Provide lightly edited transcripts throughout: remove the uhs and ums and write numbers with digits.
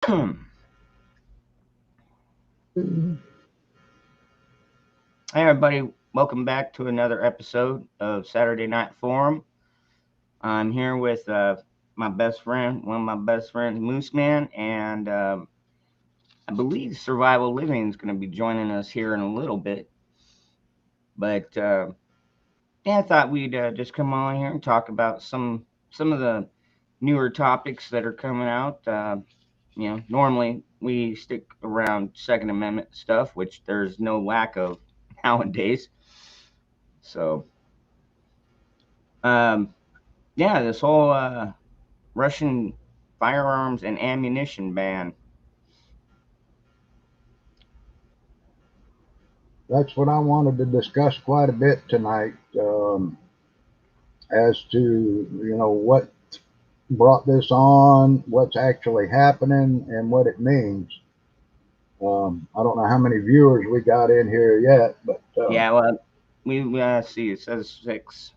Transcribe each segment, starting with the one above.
Hey, everybody, welcome back to another episode of Saturday Night Forum. I'm here with my best friend, one of my best friends, Moose Man, and I believe Survival Living is going to be joining us here in a little bit. But yeah, I thought we'd just come on here and talk about some of the newer topics that are coming out. Normally we stick around Second Amendment stuff, which there's no lack of nowadays. So, um, yeah, this whole Russian firearms and ammunition ban. That's what I wanted to discuss quite a bit tonight, as to what brought this on, what's actually happening, and what it means. I don't know how many viewers we got in here yet, but Yeah, well, we see it says 6.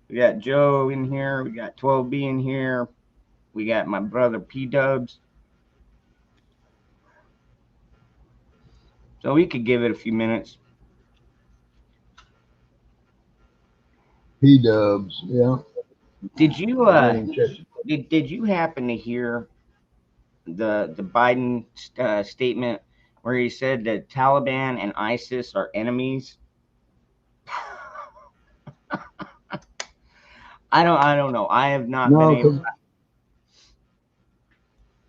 We got Joe in here. We got 12B in here. We got my brother P Dubs. So we could give it a few minutes. P Dubs, yeah, Did you I ain't just did you happen to hear the Biden statement where he said that Taliban and ISIS are enemies? I don't know. I have not been no, able. because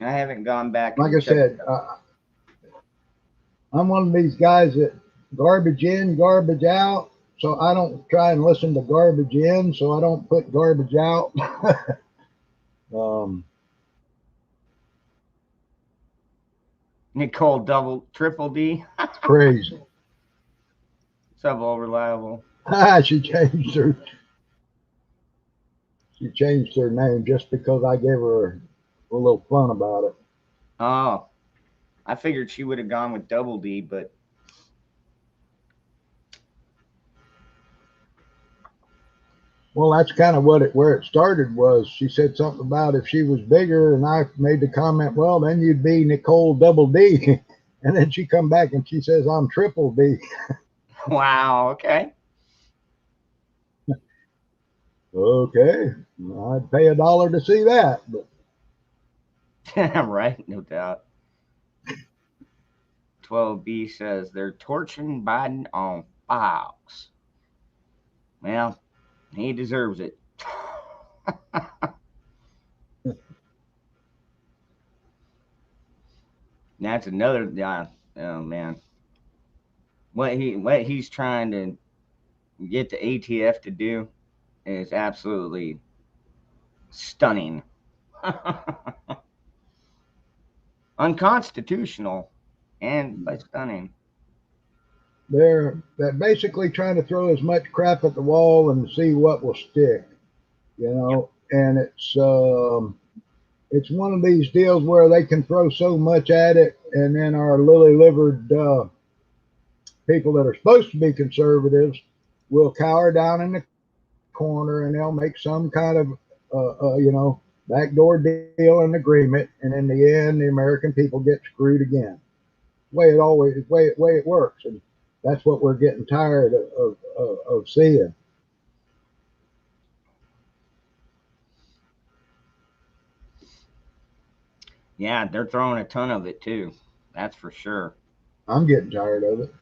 I haven't gone back like and I checked. said, I'm one of these guys that garbage in, garbage out. So I don't try and listen to garbage in, so I don't put garbage out. um, Nicole double triple D. it's crazy. Sub all reliable. she changed her She changed her name just because I gave her a little fun about it. Oh, I figured she would have gone with double D, but Well, that's kind of where it started was she said something about if she was bigger, and I made the comment, well, then you'd be Nicole Double D, and then she come back and she says I'm Triple D. wow. Okay. Okay, I'd pay $1 to see that, but right, no doubt. 12B says they're torching Biden on Fox. Well, he deserves it. That's another. Oh man, what he's trying to get the ATF to do is absolutely stunning, unconstitutional, and but stunning. they're basically trying to throw as much crap at the wall and see what will stick, Yep. and it's one of these deals where they can throw so much at it, and then our lily livered people that are supposed to be conservatives will cower down in the corner and they'll make some kind of backdoor deal and agreement, and in the end, the American people get screwed again. Way it works, and that's what we're getting tired of seeing. Yeah, they're throwing a ton of it too. That's for sure. I'm getting tired of it.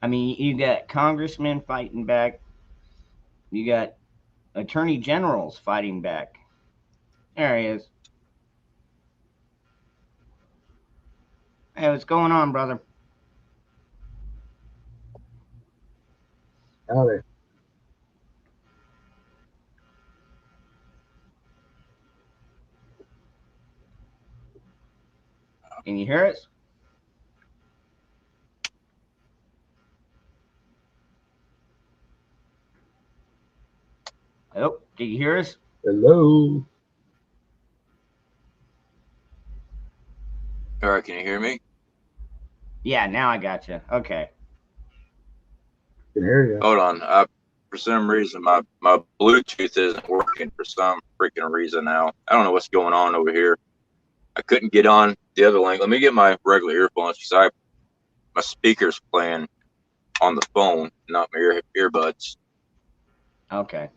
I mean, you got congressmen fighting back. You got attorney generals fighting back. There he is. Hey, what's going on, brother? Howdy. Can you hear us? Oh, can you hear us? Hello. All right, can you hear me? Yeah, now I got you. Okay. Can hear you. Hold on. for some reason my Bluetooth isn't working for some freaking reason now. I don't know what's going on over here. I couldn't get on the other link. Let me get my regular earphones because my speaker's playing on the phone, not my earbuds. Okay.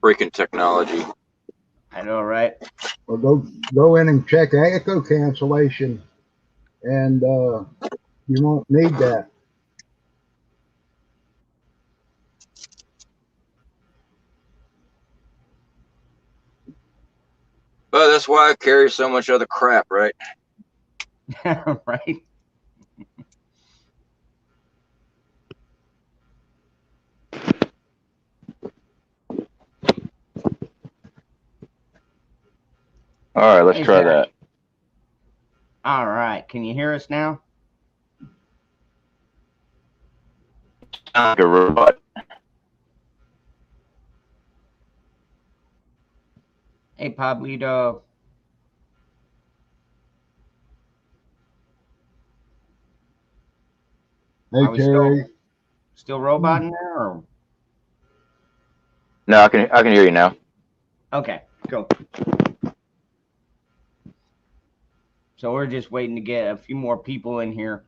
Freaking technology. I know, right? Well, go in and check echo cancellation, and you won't need that. Well, that's why I carry so much other crap, right? Right. All right, let's Hey, try Jeremy. that. All right. Can you hear us now? Like a robot. Hey, Pablito. Hey, Are we Terry. still roboting there? Or? No, I can hear you now. Okay, cool. So we're just waiting to get a few more people in here.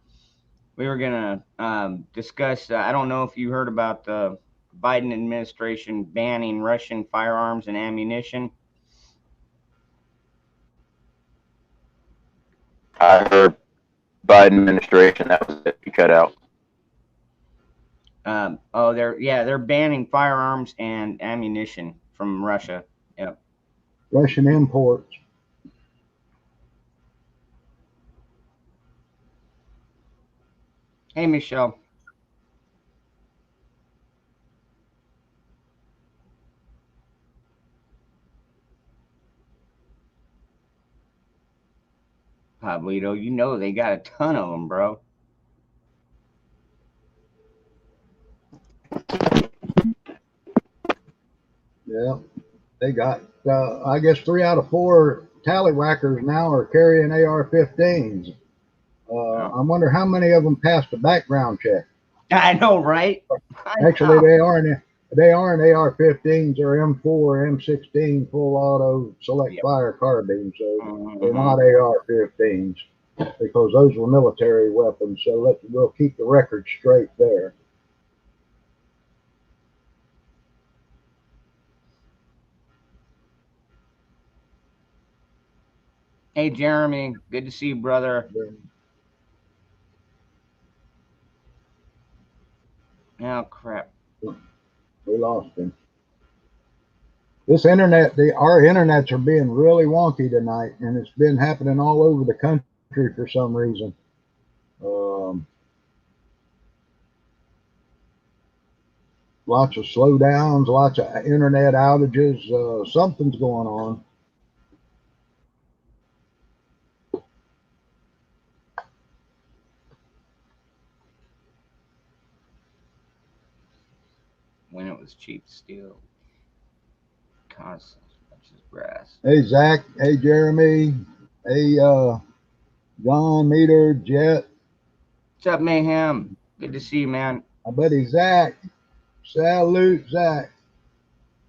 We were going to discuss, I don't know if you heard about the Biden administration banning Russian firearms and ammunition. I heard Biden administration. That was it. You cut out. They're banning firearms and ammunition from Russia. Yep. Russian imports. Hey, Michelle. Pablito, you know they got a ton of them, bro. Yeah, they got, I guess 3 out of 4 tallywhackers now are carrying AR-15s. I wonder how many of them passed the background check. I know, right? Actually, they aren't AR-15s or M4, M16 full auto select fire carbines, so they're not AR-15s because those were military weapons. So we'll keep the record straight there. Hey, Jeremy, good to see you, brother. Oh, crap. We lost him. This internet, our internets are being really wonky tonight, and it's been happening all over the country for some reason. Lots of slowdowns, lots of internet outages. Something's going on. When it was cheap steel. Cost as much as brass. Hey, Zach. Hey, Jeremy. Hey, John, Meter, Jet. What's up, Mayhem? Good to see you, man. My buddy Zach. Salute, Zach.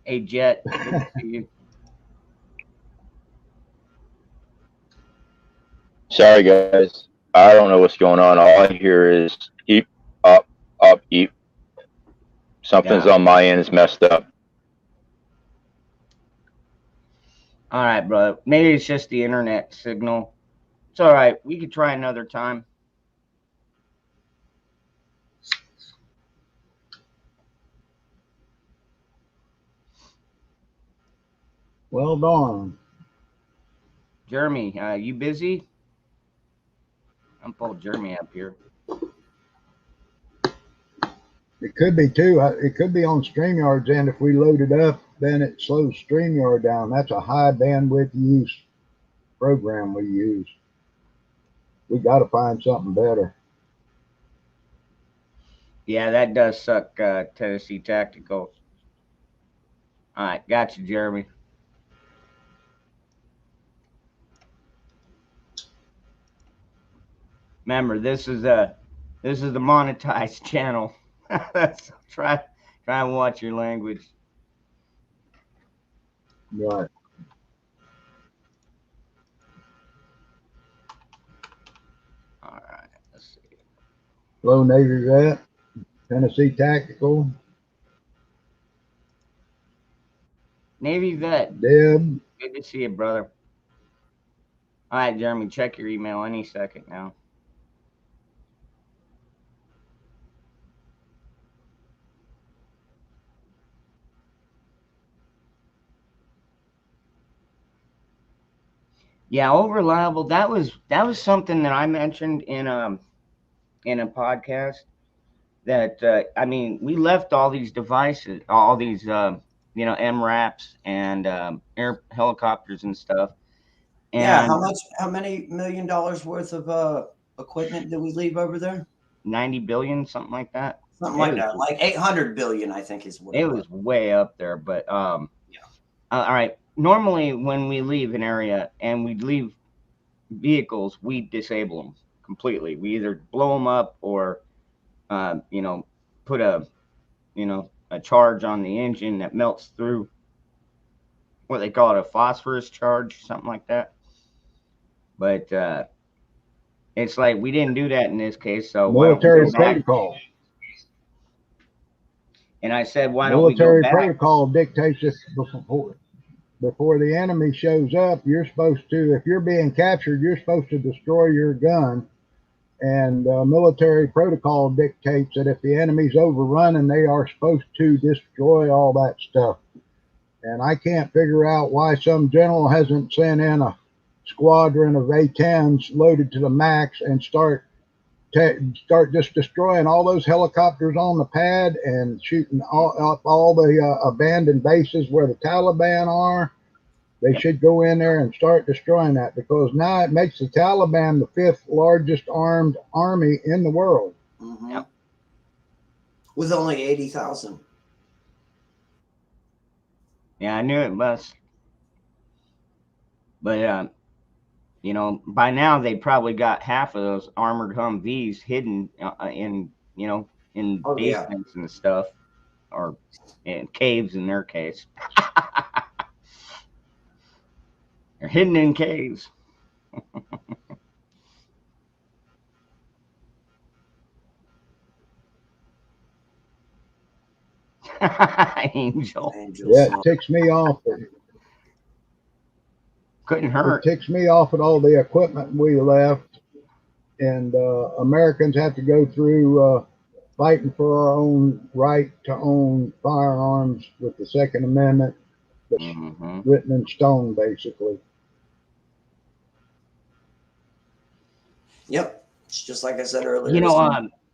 Hey, Jet. Good to see you. Sorry, guys. I don't know what's going on. All I hear is eep, up, eep. Something's on my end is messed up. All right, brother. Maybe it's just the internet signal. It's all right. We could try another time. Well done. Jeremy, you busy? I'm pulling Jeremy up here. It could be too. It could be on StreamYard's end. If we load it up, then it slows StreamYard down. That's a high bandwidth use program we use. We got to find something better. Yeah, that does suck, Tennessee Tactical. All right, got you, Jeremy. Remember, this is the monetized channel. That's try and watch your language. Right. All right, let's see. Low Navy vet, Tennessee Tactical, Navy vet, Deb. good to see you, brother. All right, Jeremy, check your email any second now. Yeah, over reliable. That was something that I mentioned in a podcast. That I mean, we left all these devices, all these MRAPs and air helicopters and stuff, Yeah, and how many $1 million worth of equipment did we leave over there? 90 billion, something like that. Something It like was that. Like 800 billion, I think is what it it was. was way up there, but Yeah. all right. Normally, when we leave an area and we leave vehicles, we disable them completely. We either blow them up or put a charge on the engine that melts through what they call it, a phosphorus charge, something like that. But it's like we didn't do that in this case, so why don't we Military go back? protocol. And I said, why don't we go Military back? protocol dictates this before the enemy shows up. You're supposed to, if you're being captured, you're supposed to destroy your gun. And military protocol dictates that if the enemy's overrunning, they are supposed to destroy all that stuff. And I can't figure out why some general hasn't sent in a squadron of A-10s loaded to the max and start just destroying all those helicopters on the pad and shooting all the abandoned bases where the Taliban are. They should go in there and start destroying that, because now it makes the Taliban the 5th largest armed army in the world. Mm-hmm. Yep. With only 80,000. Yeah, I knew it was. But by now they probably got half of those armored Humvees hidden in Oh, yeah. basements and stuff, or in caves in their case. They're hidden in caves. Angel. Yeah, it ticks me off. Couldn't It hurt. ticks me off at all the equipment we left, and Americans have to go through fighting for our own right to own firearms with the Second Amendment that's written in stone, basically. Yep. It's just like I said earlier.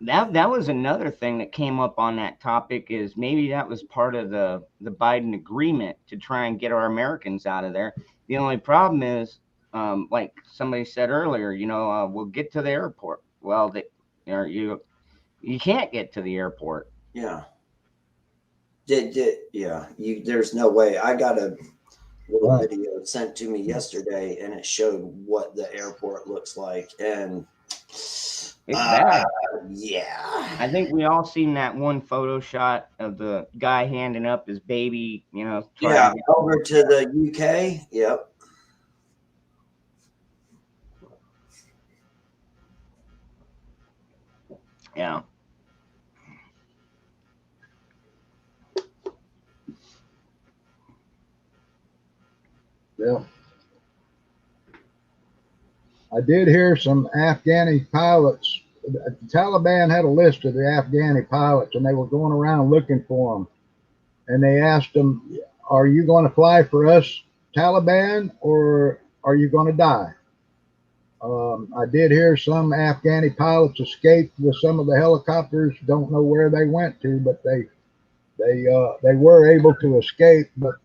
That was another thing that came up on that topic, is maybe that was part of the Biden agreement to try and get our Americans out of there. The only problem is, like somebody said earlier, we'll get to the airport. Well, you can't get to the airport. Yeah. There's no way. I got a little video sent to me yesterday, and it showed what the airport looks like, and it's bad. Yeah. I think we all seen that one photo shot of the guy handing up his baby, over to the UK. Yep. Yeah. Yeah. I did hear some Afghani pilots. The Taliban had a list of the Afghani pilots, and they were going around looking for them. And they asked them, "Are you going to fly for us, Taliban, or are you going to die?" I did hear some Afghani pilots escaped with some of the helicopters. Don't know where they went to, but they were able to escape. But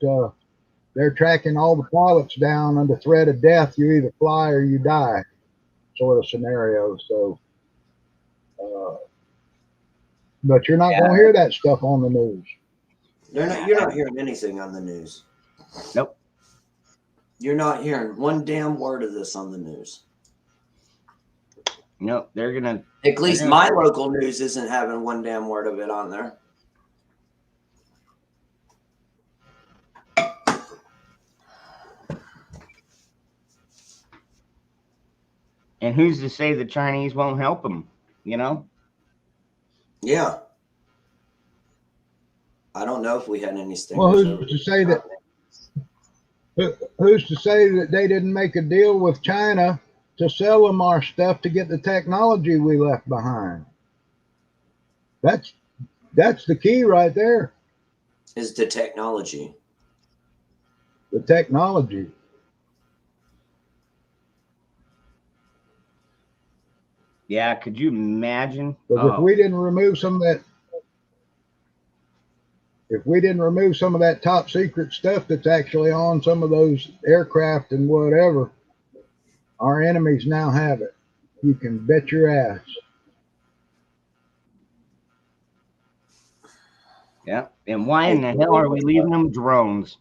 they're tracking all the pilots down under threat of death. You either fly or you die, sort of scenario. So, but you're not going to hear that stuff on the news. You're not hearing anything on the news. Nope. You're not hearing one damn word of this on the news. Nope, they're gonna. At least gonna- my local news isn't having one damn word of it on there. And who's to say the Chinese won't help them? You know. Yeah. I don't know if we had any stingers. Well, who's to say that? Who's to say that they didn't make a deal with China to sell them our stuff to get the technology we left behind? That's the key right there. Is the technology. The technology. Yeah, could you imagine? Because if we didn't remove some of that top secret stuff that's actually on some of those aircraft and whatever, our enemies now have it. You can bet your ass. Yeah. And why in the hell are we leaving them drones?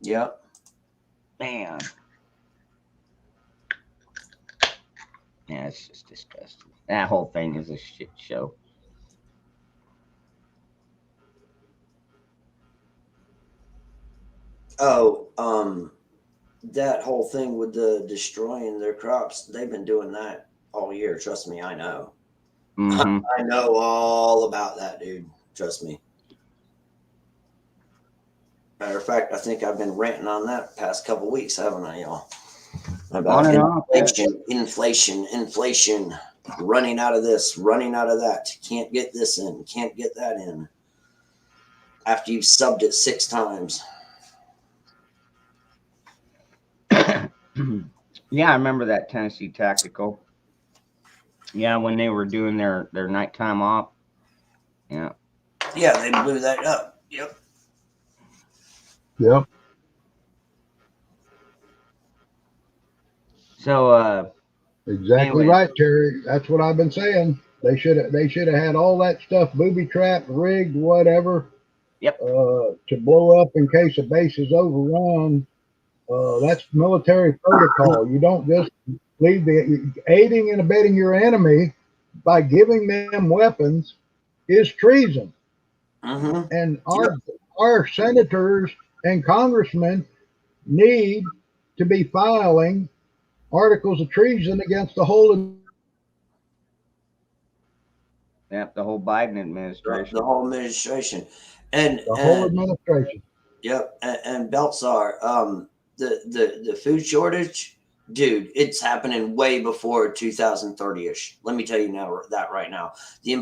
Yep. Man. Yeah, it's just disgusting. That whole thing is a shit show. Oh, that whole thing with the destroying their crops, they've been doing that all year. Trust me, I know. Mm-hmm. I know all about that, dude. Trust me. Matter of fact, I think I've been ranting on that past couple weeks, haven't I, y'all? About inflation, running out of this, running out of that. Can't get this in, can't get that in. After you've subbed it 6 times. Yeah, I remember that Tennessee Tactical. Yeah, when they were doing their nighttime op. Yeah. Yeah, they blew that up. Yep. Yep. So Exactly anyway. right, Terry. That's what I've been saying. They should have had all that stuff booby trapped, rigged, whatever. Yep. To blow up in case a base is overrun. That's military protocol. You don't just leave aiding and abetting your enemy by giving them weapons is treason. Mm-hmm. And our senators and congressmen need to be filing articles of treason against the whole. Yep, the whole Biden administration. The whole administration. And the whole administration. Yep. And Beltsar, the food shortage, dude, it's happening way before 2030-ish. Let me tell you now that right now. The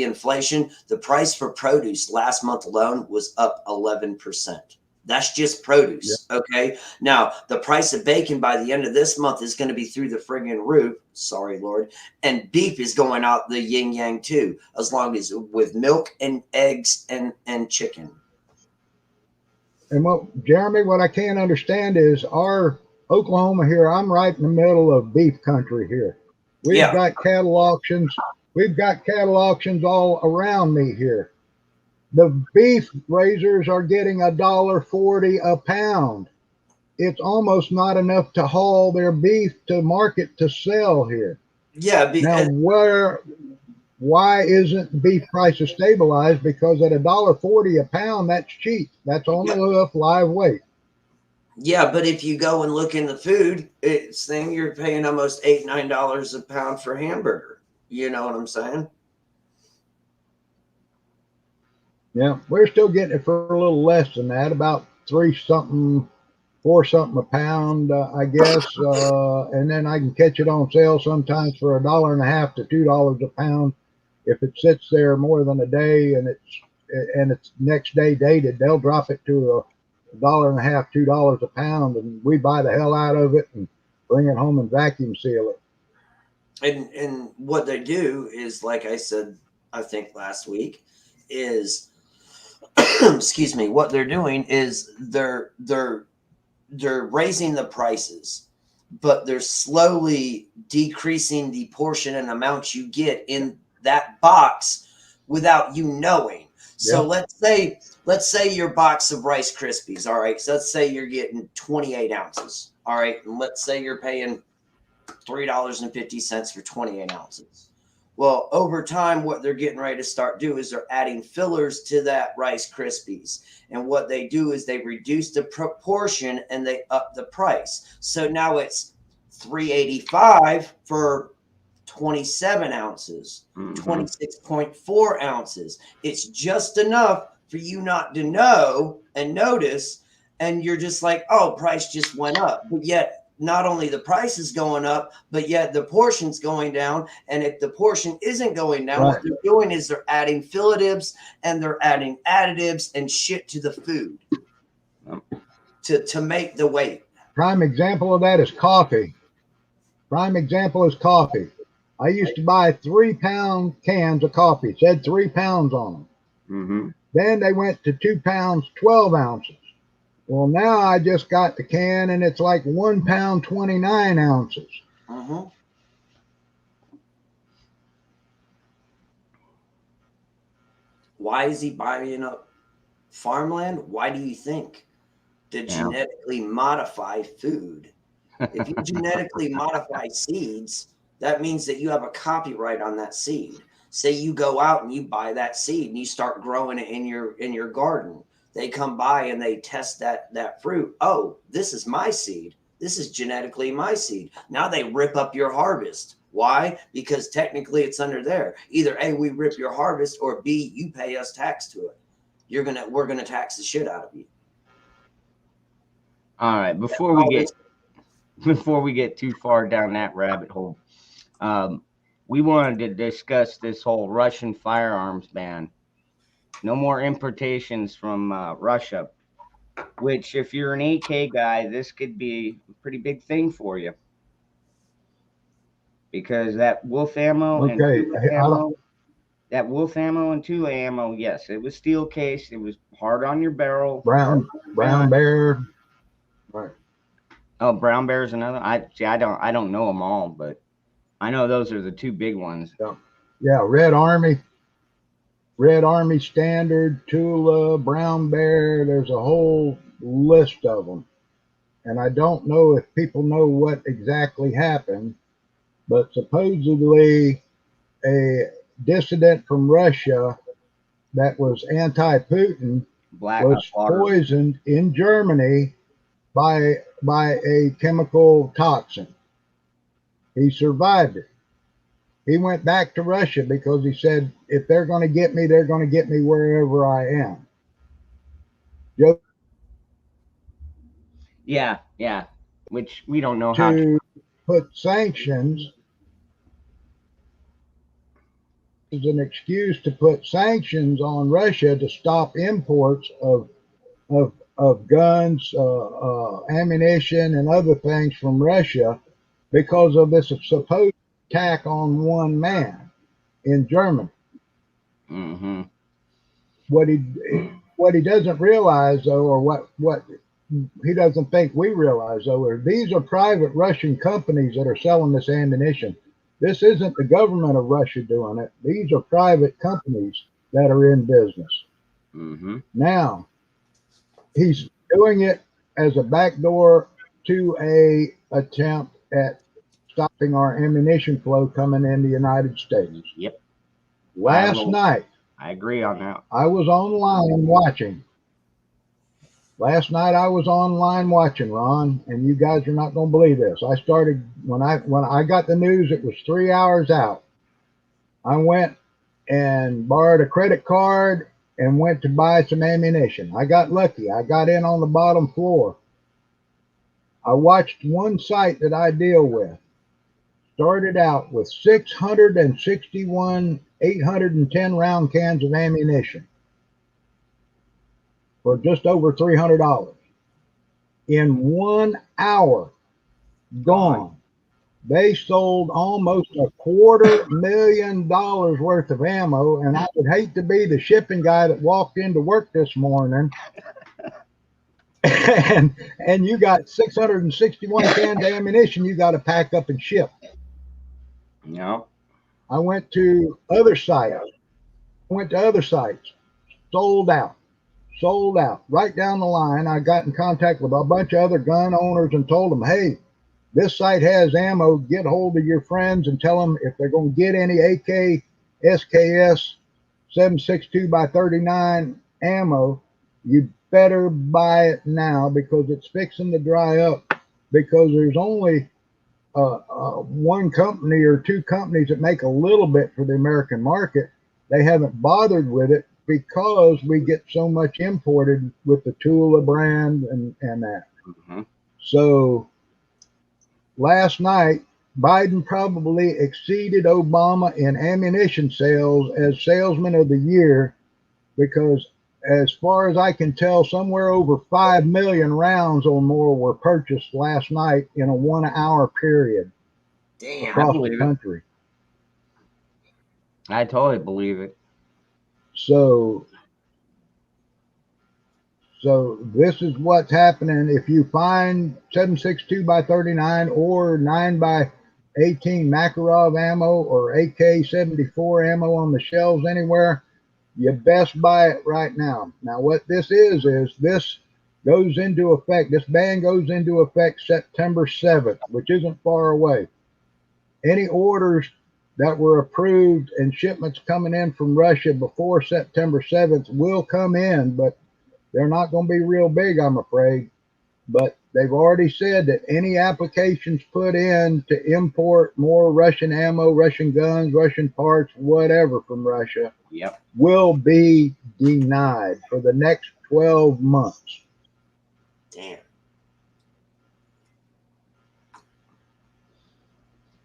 inflation, the price for produce last month alone was up 11%. That's just produce. Yep. Okay. Now, the price of bacon by the end of this month is going to be through the friggin' roof. Sorry, Lord. And beef is going out the yin yang too, as long as with milk and eggs and chicken. And Jeremy, what I can't understand is our Oklahoma here, I'm right in the middle of beef country here. We've got cattle auctions. We've got cattle auctions all around me here. The beef raisers are getting $1.40 a pound. It's almost not enough to haul their beef to market to sell here. Yeah. Now, why isn't beef prices stabilized? Because at $1.40 a pound, that's cheap. That's on the hoof, live weight. Yeah, but if you go and look in the food, you're paying almost $8-9 a pound for hamburger. You know what I'm saying? Yeah, we're still getting it for a little less than that, about $3-something, $4-something a pound, I guess. And then I can catch it on sale sometimes for $1.50 to $2 a pound. If it sits there more than a day and it's next day dated, they'll drop it to $1.50, $2 a pound, and we buy the hell out of it and bring it home and vacuum seal it. And what they do is, like I said, I think last week, is excuse me, what they're doing is they're raising the prices, but they're slowly decreasing the portion and amount you get in that box without you knowing. So let's say your box of Rice Krispies, all right, so let's say you're getting 28 ounces, all right, and let's say you're paying $3.50 for 28 ounces. Well, over time, what they're getting ready to start do is they're adding fillers to that Rice Krispies. And what they do is they reduce the proportion and they up the price. So now it's $3.85 for 27 ounces, 26.4 ounces. It's just enough for you not to know and notice. And you're just like, oh, price just went up. But yet, not only the price is going up, but yet the portion's going down. And if the portion isn't going down, what they're doing is they're adding fillatives and they're adding additives and shit to the food to make the weight. Prime example of that is coffee. Prime example is coffee. I used to buy 3-pound cans of coffee. It said 3 pounds on them. Then they went to 2 pounds, 12 ounces. Well, now I just got the can and it's like 1 pound, 29 ounces. Why is he buying up farmland? Why do you think? To genetically modify food. If you genetically modify seeds, that means that you have a copyright on that seed. Say you go out and you buy that seed and you start growing it in your garden. They come by and they test that fruit. Oh, this is my seed. This is genetically my seed. Now they rip up your harvest. Why? Because technically it's under there. Either A, we rip your harvest, or B, you pay us tax to it. We're gonna tax the shit out of you. All right. Before we get too far down that rabbit hole, we wanted to discuss this whole Russian firearms ban. No more importations from Russia, which if you're an AK guy, this could be a pretty big thing for you. Because that wolf ammo and that wolf ammo and Tula ammo, yes, it was steel cased. It was hard on your barrel. Brown Bear. Right. Oh, Brown Bear is another. I don't know them all, but I know those are the two big ones. Yeah, Red Army Standard, Tula, Brown Bear. There's a whole list of them. And I don't know if people know what exactly happened, but supposedly a dissident from Russia that was anti-Putin was poisoned in Germany by a chemical toxin. He survived it. He went back to Russia because he said, if they're going to get me, they're going to get me wherever I am. Yeah. Which we don't know how to put sanctions is an excuse to put sanctions on Russia to stop imports of guns, ammunition, and other things from Russia because of this supposed attack on one man in Germany. What he doesn't realize, though, or what he doesn't think we realize, though, are these are private Russian companies that are selling this ammunition. This isn't the government of Russia doing it. These are private companies that are in business. Now, he's doing it as a backdoor to a attempt at stopping our ammunition flow coming in the United States. Yep. Last night, I agree on that. I was online watching. Last night I was online watching, Ron, and you guys are not going to believe this. I started when I got the news. It was 3 hours out. I went and borrowed a credit card and went to buy some ammunition. I got lucky. I got in on the bottom floor. I watched one site that I deal with. Started out with 661 810 round cans of ammunition for just over $300. In 1 hour, gone. They sold almost $250,000 worth of ammo, and I would hate to be the shipping guy that walked into work this morning and you got 661 cans of ammunition you got to pack up and ship. No. I went to other sites. Sold out. Right down the line. I got in contact with a bunch of other gun owners and told them, hey, this site has ammo. Get hold of your friends and tell them if they're going to get any AK, SKS 7.62x39 ammo, you better buy it now because it's fixing to dry up, because there's only one company or two companies that make a little bit for the American market. They haven't bothered with it because we get so much imported with the Tula brand and that. Mm-hmm. So last night, Biden probably exceeded Obama in ammunition sales as salesman of the year, because as far as I can tell, somewhere over 5 million rounds or more were purchased last night in a 1 hour period. Damn, across the country. I totally believe it. So this is what's happening. If you find 7.62x39 or 9x18 Makarov ammo or AK-74 ammo on the shelves anywhere, you best buy it right now. Now, what this is this goes into effect. This ban goes into effect September 7th, which isn't far away. Any orders that were approved and shipments coming in from Russia before September 7th will come in, but they're not going to be real big, I'm afraid. But they've already said that any applications put in to import more Russian ammo, Russian guns, Russian parts, whatever from Russia, yep, will be denied for the next 12 months. Damn.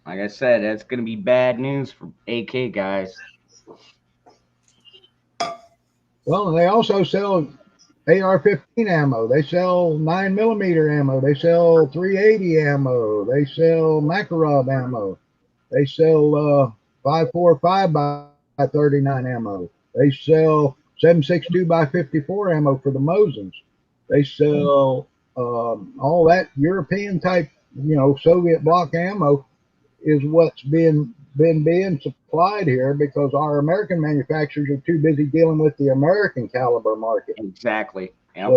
like I said, that's going to be bad news for AK guys. Well, they also sell AR-15 ammo. They sell 9mm ammo. They sell 380 ammo. They sell Makarov ammo. They sell 5.45x39 ammo. They sell 7.62x54 ammo for the Mosins. They sell all that European type, Soviet bloc ammo is what's been being supplied here, because our American manufacturers are too busy dealing with the American caliber market. Exactly. Yep.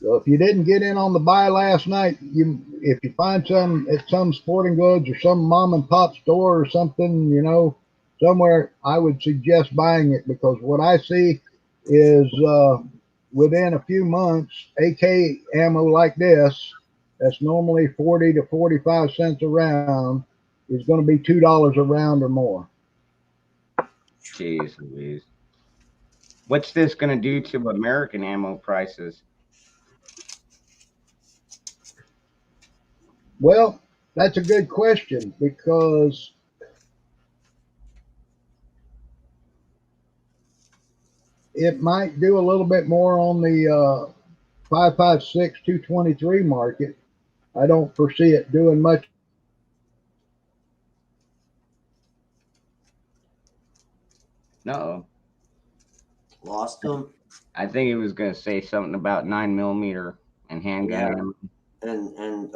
So if you didn't get in on the buy last night, if you find some at some sporting goods or some mom and pop store or something, somewhere, I would suggest buying it, because what I see is within a few months, AK ammo like this, that's normally 40 to 45 cents a round, is going to be $2 a round or more. Jeez Louise. What's this going to do to American ammo prices? Well, that's a good question, because it might do a little bit more on the 5.56 223 market. I don't foresee it doing much. No. Lost them. I think he was going to say something about 9mm and handgun ammo. And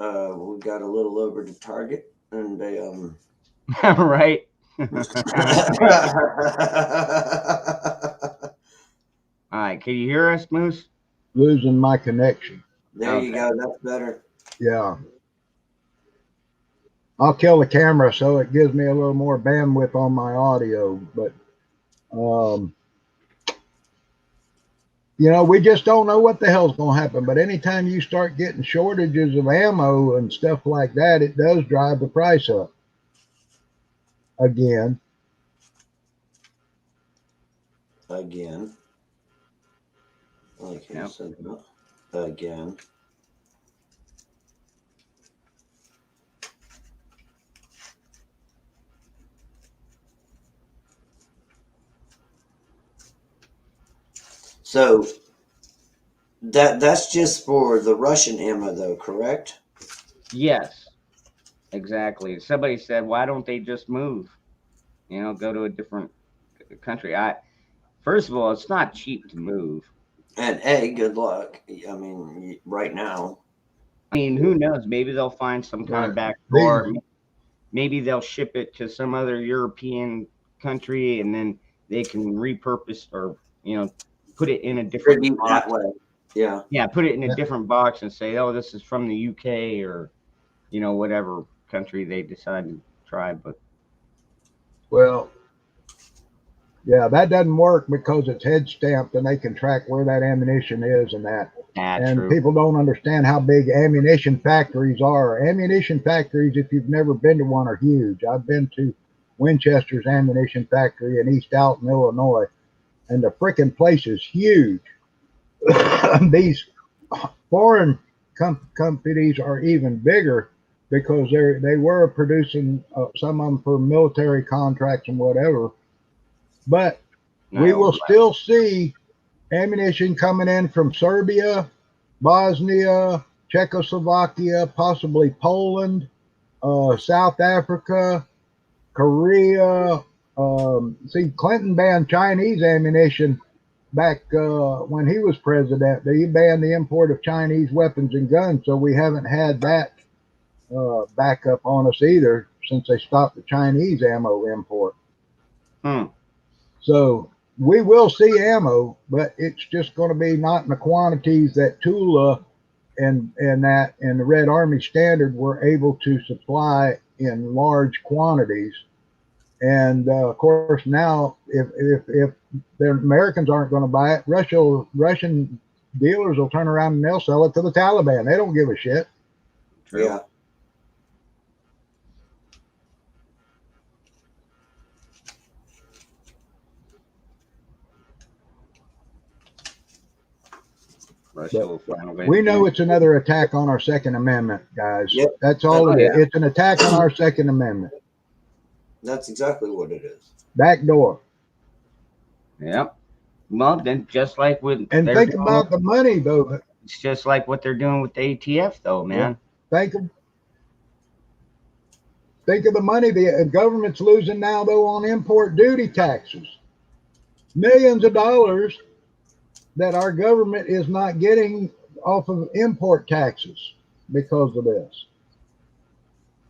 we got a little over to Target, and they Right. All right, can you hear us, Moose? Losing my connection. There you go. That's better. Yeah. I'll kill the camera so it gives me a little more bandwidth on my audio, but we just don't know what the hell's going to happen. But anytime you start getting shortages of ammo and stuff like that, it does drive the price up again. Like I said, again. So that's just for the Russian ammo, though, correct? Yes, exactly. Somebody said, why don't they just move? Go to a different country. First of all, it's not cheap to move. And good luck. I mean, right now. I mean, who knows? Maybe they'll find some kind of back door. Maybe they'll ship it to some other European country, and then they can repurpose or put it in a different spot. That way. Yeah. Yeah, put it in a Yeah. different box and say, oh, this is from the UK or, whatever country they decide to try. But Well, yeah, that doesn't work because it's head stamped and they can track where that ammunition is and that. And true. people don't understand how big ammunition factories are. Ammunition factories, if you've never been to one, are huge. I've been to Winchester's ammunition factory in East Alton, Illinois, and the freaking place is huge. These foreign companies are even bigger because they were producing some of them for military contracts and whatever. But we will still see ammunition coming in from Serbia, Bosnia, Czechoslovakia, possibly Poland, South Africa, Korea. See, Clinton banned Chinese ammunition back when he was president. He banned the import of Chinese weapons and guns, so we haven't had that back up on us either since they stopped the Chinese ammo import. So we will see ammo, but it's just going to be not in the quantities that Tula and the Red Army Standard were able to supply in large quantities. And of course, now if the Americans aren't going to buy it, Russian dealers will turn around and they'll sell it to the Taliban. They don't give a shit. True. Yeah. We know it's another attack on our Second Amendment, guys. Yep. That's all it is. It's an attack on our Second Amendment. That's exactly what it is. Back door. Yep. Well, then just like with think about the money though. It's just like what they're doing with the ATF, though, man. Think of the money the government's losing now, though, on import duty taxes. Millions of dollars that our government is not getting off of import taxes because of this.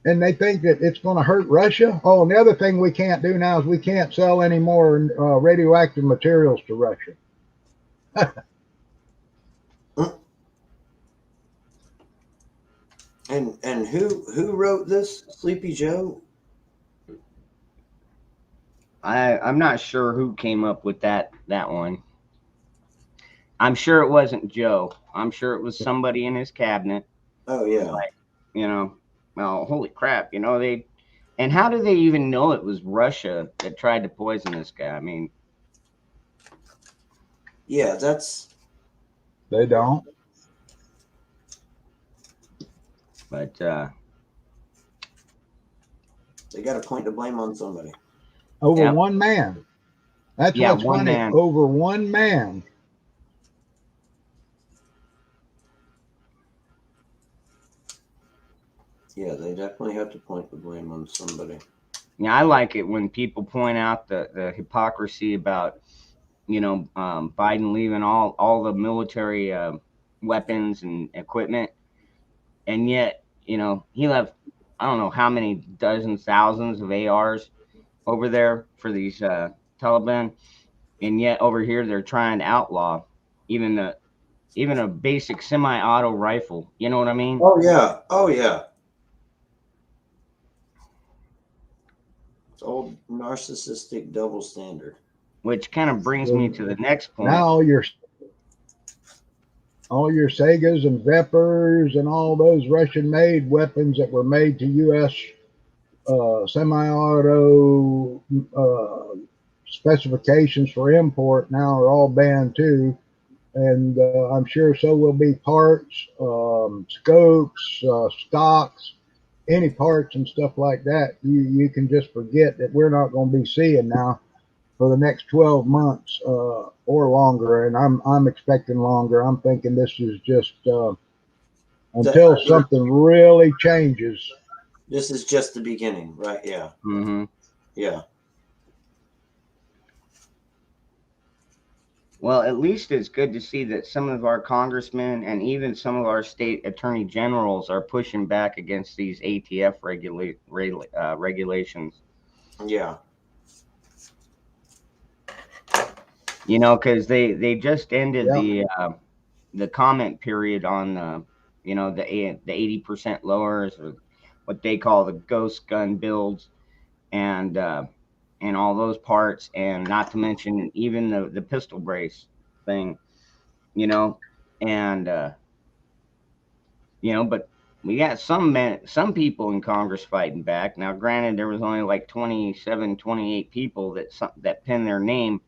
And they think that it's going to hurt Russia. Oh, and the other thing we can't do now is we can't sell any more radioactive materials to Russia. And who wrote this? Sleepy Joe? I'm not sure who came up with that one. I'm sure it wasn't Joe. I'm sure it was somebody in his cabinet. Oh yeah. Like, well, holy crap, they, and how do they even know it was Russia that tried to poison this guy? I mean, yeah, they don't. But they got to point the blame on somebody. Over one man. That's what's funny. Man. Over one man. Yeah, they definitely have to point the blame on somebody. Yeah, I like it when people point out the hypocrisy about, Biden leaving all the military weapons and equipment. And yet, he left, I don't know how many dozens, thousands of ARs over there for these Taliban. And yet over here, they're trying to outlaw even a basic semi-auto rifle. You know what I mean? Oh, yeah. Oh, yeah. It's old narcissistic double standard. Which kind of brings me to the next point. Now all your Segas and Vepers and all those Russian-made weapons that were made to U.S. Semi-auto specifications for import now are all banned too. And I'm sure so will be parts, scopes, stocks, any parts and stuff like that. You can just forget that we're not going to be seeing now for the next 12 months or longer. And I'm expecting longer. I'm thinking this is just until something really changes. This is just the beginning, right? Yeah. Mm-hmm. Yeah. Well, at least it's good to see that some of our congressmen and even some of our state attorney generals are pushing back against these ATF regulations. Yeah. Because they just ended the comment period on the, you know, the 80% lowers, or what they call the ghost gun builds, and all those parts, and not to mention even the pistol brace thing, you know, and you know, but we got some people in Congress fighting back. Now, granted, there was only like 27, 28 people that pinned their name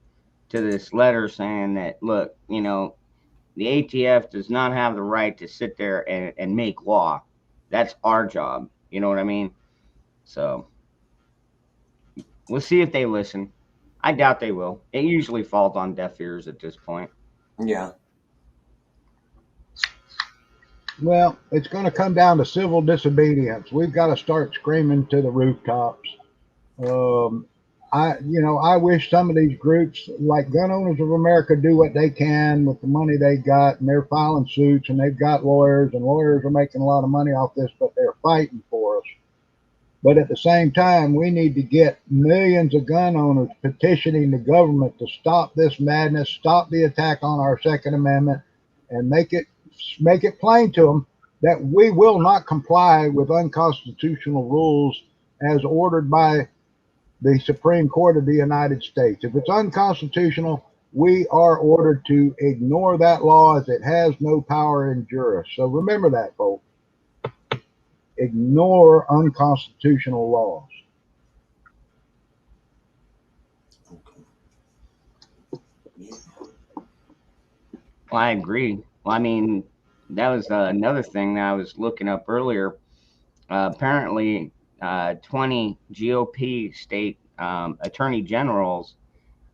to this letter saying that, look, you know, the ATF does not have the right to sit there and make law. That's our job. You know what I mean? So we'll see if they listen. I doubt they will. It usually falls on deaf ears at this point. Yeah. Well, it's going to come down to civil disobedience. We've got to start screaming to the rooftops. I wish some of these groups, like Gun Owners of America, do what they can with the money they got, and they're filing suits, and they've got lawyers, and lawyers are making a lot of money off this, but they're fighting for us. But at the same time, we need to get millions of gun owners petitioning the government to stop this madness, stop the attack on our Second Amendment, and make it plain to them that we will not comply with unconstitutional rules as ordered by the Supreme Court of the United States. If it's unconstitutional, we are ordered to ignore that law as it has no power in juris. So remember that, folks. Ignore unconstitutional laws. Well, I agree. Well, I mean, that was another thing that I was looking up earlier. Apparently, 20 GOP state attorney generals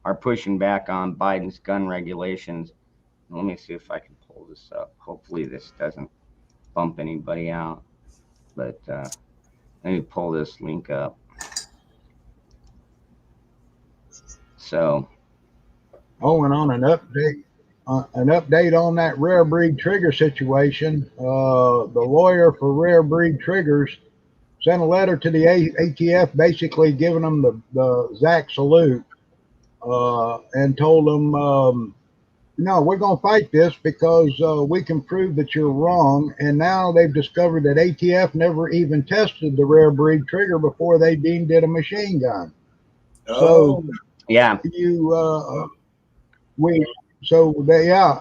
are pushing back on Biden's gun regulations. Let me see if I can pull this up. Hopefully, this doesn't bump anybody out. But let me pull this link up. So, and on an update on that rare breed trigger situation, the lawyer for rare breed triggers sent a letter to the ATF, basically giving them the Zach salute, and told them, no, we're going to fight this because we can prove that you're wrong. And now they've discovered that ATF never even tested the rare breed trigger before they deemed it a machine gun. Oh. So yeah,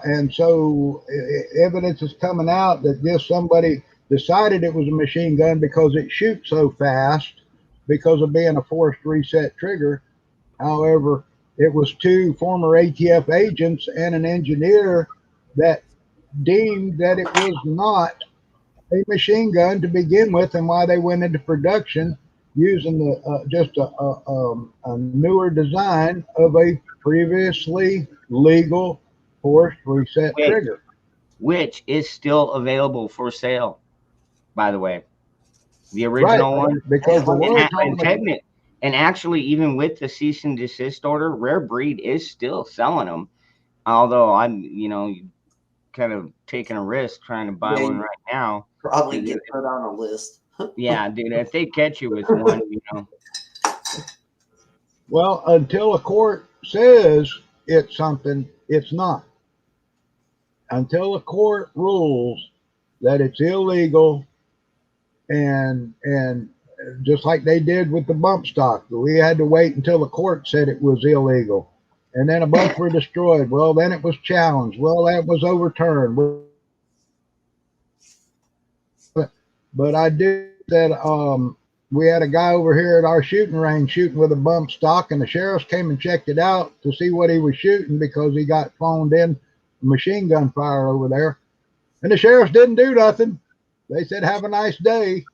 and so evidence is coming out that somebody decided it was a machine gun because it shoots so fast because of being a forced reset trigger. However, it was two former ATF agents and an engineer that deemed that it was not a machine gun to begin with, and why they went into production using just a newer design of a previously legal forced reset trigger, which is still available for sale, by the way. The original one, because and actually, even with the cease and desist order, Rare Breed is still selling them. Although I'm, kind of taking a risk trying to buy one right now. Probably get put on a list. Yeah, dude, if they catch you with one, Well, until a court says it's something, it's not. Until a court rules that it's illegal, and just like they did with the bump stock, we had to wait until the court said it was illegal, and then a bunch were destroyed. Well, then it was challenged. Well, that was overturned. But I did that. We had a guy over here at our shooting range shooting with a bump stock, and the sheriffs came and checked it out to see what he was shooting because he got phoned in machine gun fire over there. And the sheriffs didn't do nothing. They said, have a nice day.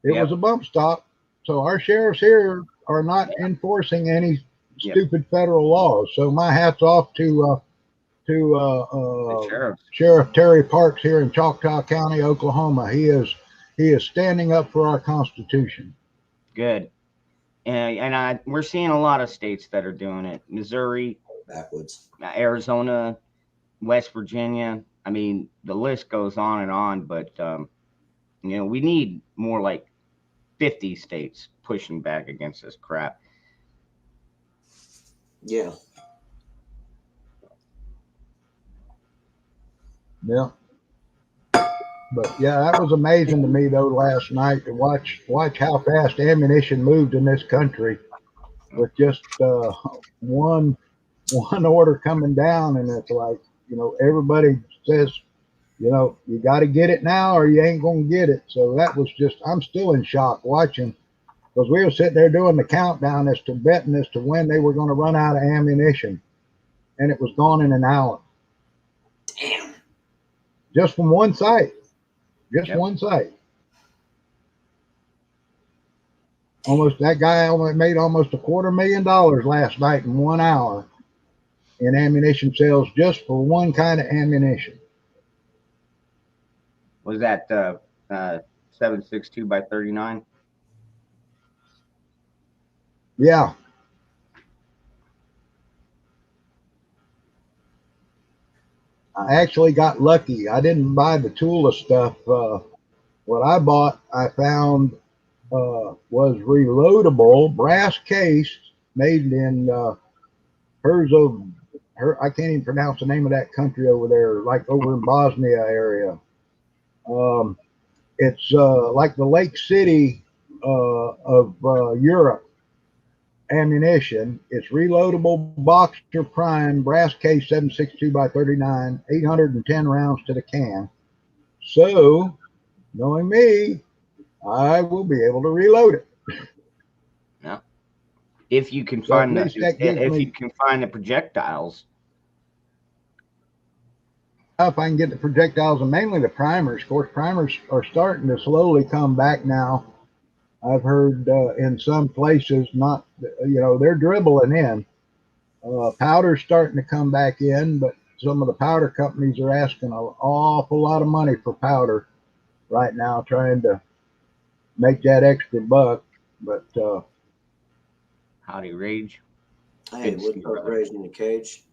It was a bump stock. So our sheriffs here are not enforcing any stupid federal laws. So my hat's off to Sheriff Terry Parks here in Choctaw County, Oklahoma. He is standing up for our Constitution. Good. And we're seeing a lot of states that are doing it. Missouri, backwoods, Arizona, West Virginia. I mean, the list goes on and on, but we need more like 50 states pushing back against this crap. Yeah. Yeah. But yeah, that was amazing to me though last night to watch how fast ammunition moved in this country with just one order coming down, and it's like, everybody says, you got to get it now or you ain't gonna get it. So that was just, I'm still in shock watching, because we were sitting there doing the countdown as to betting as to when they were going to run out of ammunition, and it was gone in an hour. Damn. Just from one site. Just Yep. one site. That guy made almost $250,000 last night in 1 hour in ammunition sales just for one kind of ammunition. Was that 7.62 by 39? Yeah. I actually got lucky. I didn't buy the Tula stuff. What I bought, I found was reloadable, brass case, made in I can't even pronounce the name of that country over there, like over in Bosnia area. It's like the Lake City of Europe ammunition. It's reloadable Boxer Prime brass case 7.62 by 39, 810 rounds to the can. So, knowing me, I will be able to reload it. Yeah. If you can So find at least that gives if me, you can find the projectiles. if I can get the projectiles and mainly the primers. Of course, primers are starting to slowly come back now. I've heard in some places, not, they're dribbling in. Powder's starting to come back in, but some of the powder companies are asking an awful lot of money for powder right now, trying to make that extra buck. But Howdy, Rage. Hey, Good to what's see you, up, brother. Rage in the Cage?